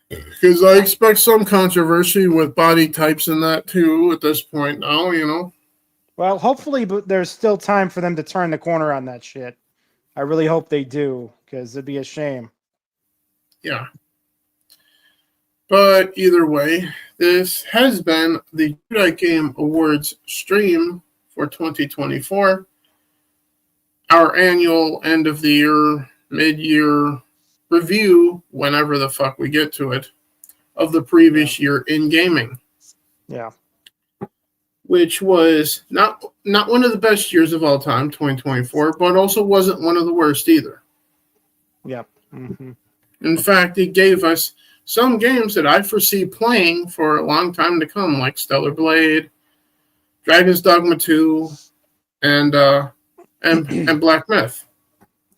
C: Because I expect some controversy with body types in that too at this point now, you know.
D: Well, hopefully, but there's still time for them to turn the corner on that shit. I really hope they do, because it'd be a shame.
C: Yeah. But either way, this has been the Jedi Game Awards stream for 2024. Our annual end of the year, mid-year review, whenever the fuck we get to it, of the previous year in gaming.
D: Yeah.
C: Which was not one of the best years of all time, 2024, but also wasn't one of the worst either.
D: Yep. Mm-hmm.
C: In fact, it gave us some games that I foresee playing for a long time to come, like Stellar Blade, Dragon's Dogma 2, and Black Myth.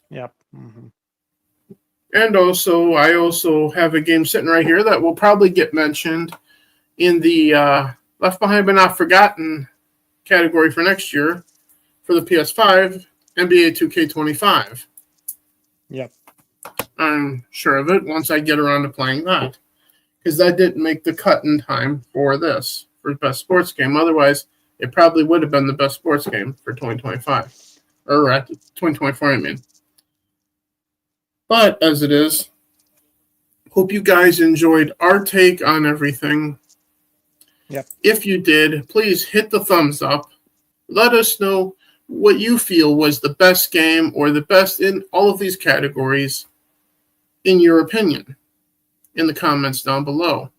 D: Yep. Mm-hmm.
C: And also, I also have a game sitting right here that will probably get mentioned in the Left Behind But Not Forgotten category for next year for the PS5, NBA 2K25.
D: Yep.
C: I'm sure of it once I get around to playing that. Because that didn't make the cut in time for this, for best sports game. Otherwise, it probably would have been the best sports game for 2025. Or 2024, I mean. But as it is, hope you guys enjoyed our take on everything.
D: Yep.
C: If you did, please hit the thumbs up. Let us know what you feel was the best game or the best in all of these categories, in your opinion, in the comments down below.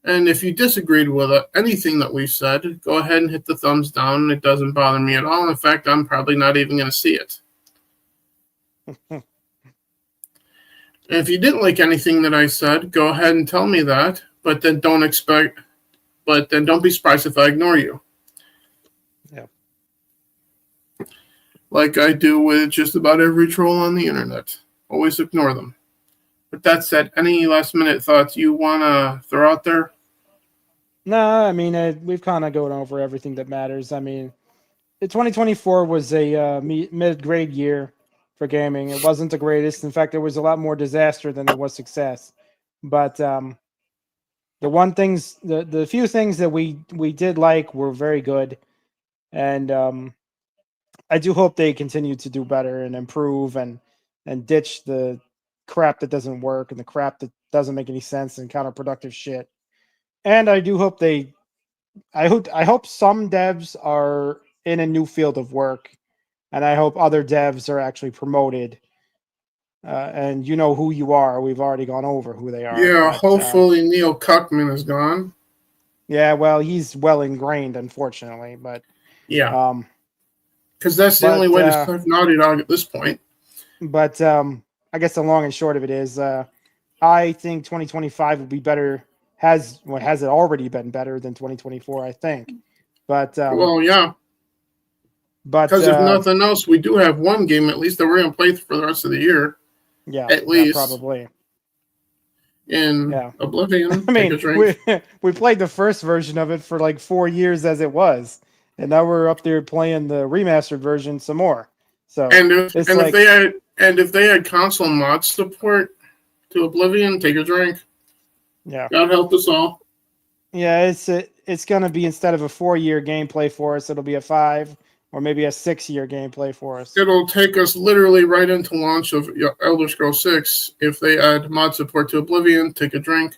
C: And if you disagreed with anything that we've said, go ahead and hit the thumbs down. It doesn't bother me at all. In fact, I'm probably not even going to see it. And if you didn't like anything that I said, go ahead and tell me that. But then don't be surprised if I ignore you.
D: Yeah.
C: Like I do with just about every troll on the internet. Always ignore them. With that said, any last minute thoughts you want to throw out there?
D: No, I mean, we've kind of gone over everything that matters. I mean, 2024 was a mid-grade year for gaming. It wasn't the greatest. In fact, there was a lot more disaster than there was success. But the few things that we did like were very good. And I do hope they continue to do better and improve and ditch the crap that doesn't work and the crap that doesn't make any sense and counterproductive shit. And I do hope I hope some devs are in a new field of work, and I hope other devs are actually promoted. And you know who you are. We've already gone over who they are.
C: Yeah,
D: but,
C: hopefully Neil Cuckman is gone.
D: yeah, well, he's well ingrained, unfortunately, but
C: Yeah, because that's the only way to save Naughty Dog at this point.
D: But I guess the long and short of it is, I think 2025 will be better. Has it already been better than 2024? I think, but
C: Well, yeah,
D: but
C: because if nothing else, we do have one game at least that we're going to play for the rest of the year.
D: yeah,
C: at least.
D: probably.
C: In
D: Yeah.
C: Oblivion,
D: I mean,
C: take a drink.
D: we played the first version of it for like 4 years as it was, and now we're up there playing the remastered version some more. So
C: If they had console mod support to Oblivion, take a drink.
D: yeah,
C: God help us all.
D: yeah, it's gonna be, instead of a 4-year gameplay for us, it'll be a 5 or maybe a 6-year gameplay for us.
C: It'll take us literally right into launch of Elder Scrolls 6 if they add mod support to Oblivion. Take a drink.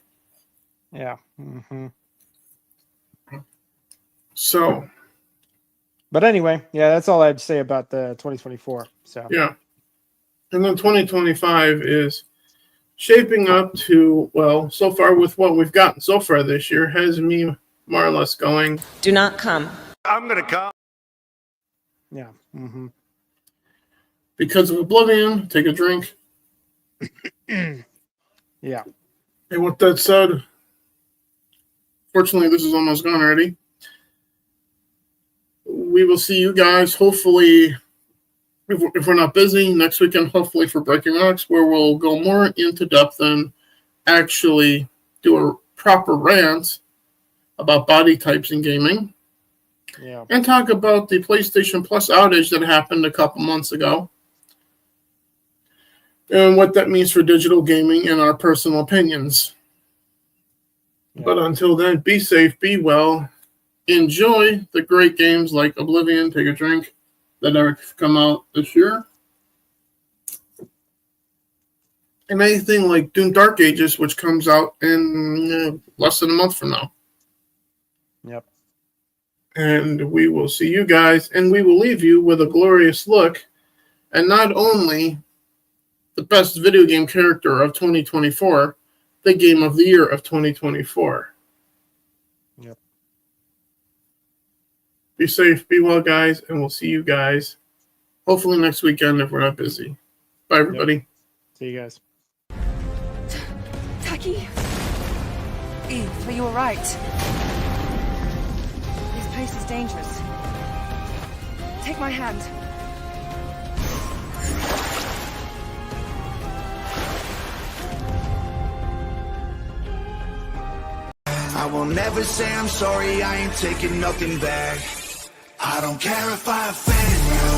D: Yeah. Mm-hmm.
C: So,
D: But anyway, yeah, that's all I had to say about the 2024. So
C: yeah. And then 2025 is shaping up to, well, so far with what we've gotten so far this year, has me more or less going,
A: Do not come.
E: I'm gonna come.
D: yeah. Mm-hmm.
C: because of Oblivion, take a drink.
D: Yeah.
C: And with that said, fortunately, this is almost gone already. We will see you guys, hopefully, if we're not busy, next weekend, hopefully for Breaking Rocks, where we'll go more into depth and actually do a proper rant about body types in gaming.
D: Yeah.
C: And talk about the PlayStation Plus outage that happened a couple months ago. And what that means for digital gaming and our personal opinions.
D: Yeah.
C: But until then, be safe, be well, enjoy the great games like Oblivion, take a drink, that are come out this year. And anything like Doom Dark Ages, which comes out in less than a month from now.
D: Yep.
C: And we will see you guys, and we will leave you with a glorious look at not only the best video game character of 2024, the game of the year of 2024.
D: Yep.
C: Be safe, be well, guys, and we'll see you guys hopefully next weekend if we're not busy. Bye, everybody.
D: Yep. See you guys.
A: Taki? Eve, are you alright? This place is dangerous. Take my hand.
B: I will never say I'm sorry, I ain't taking nothing back. I don't care if I offend you.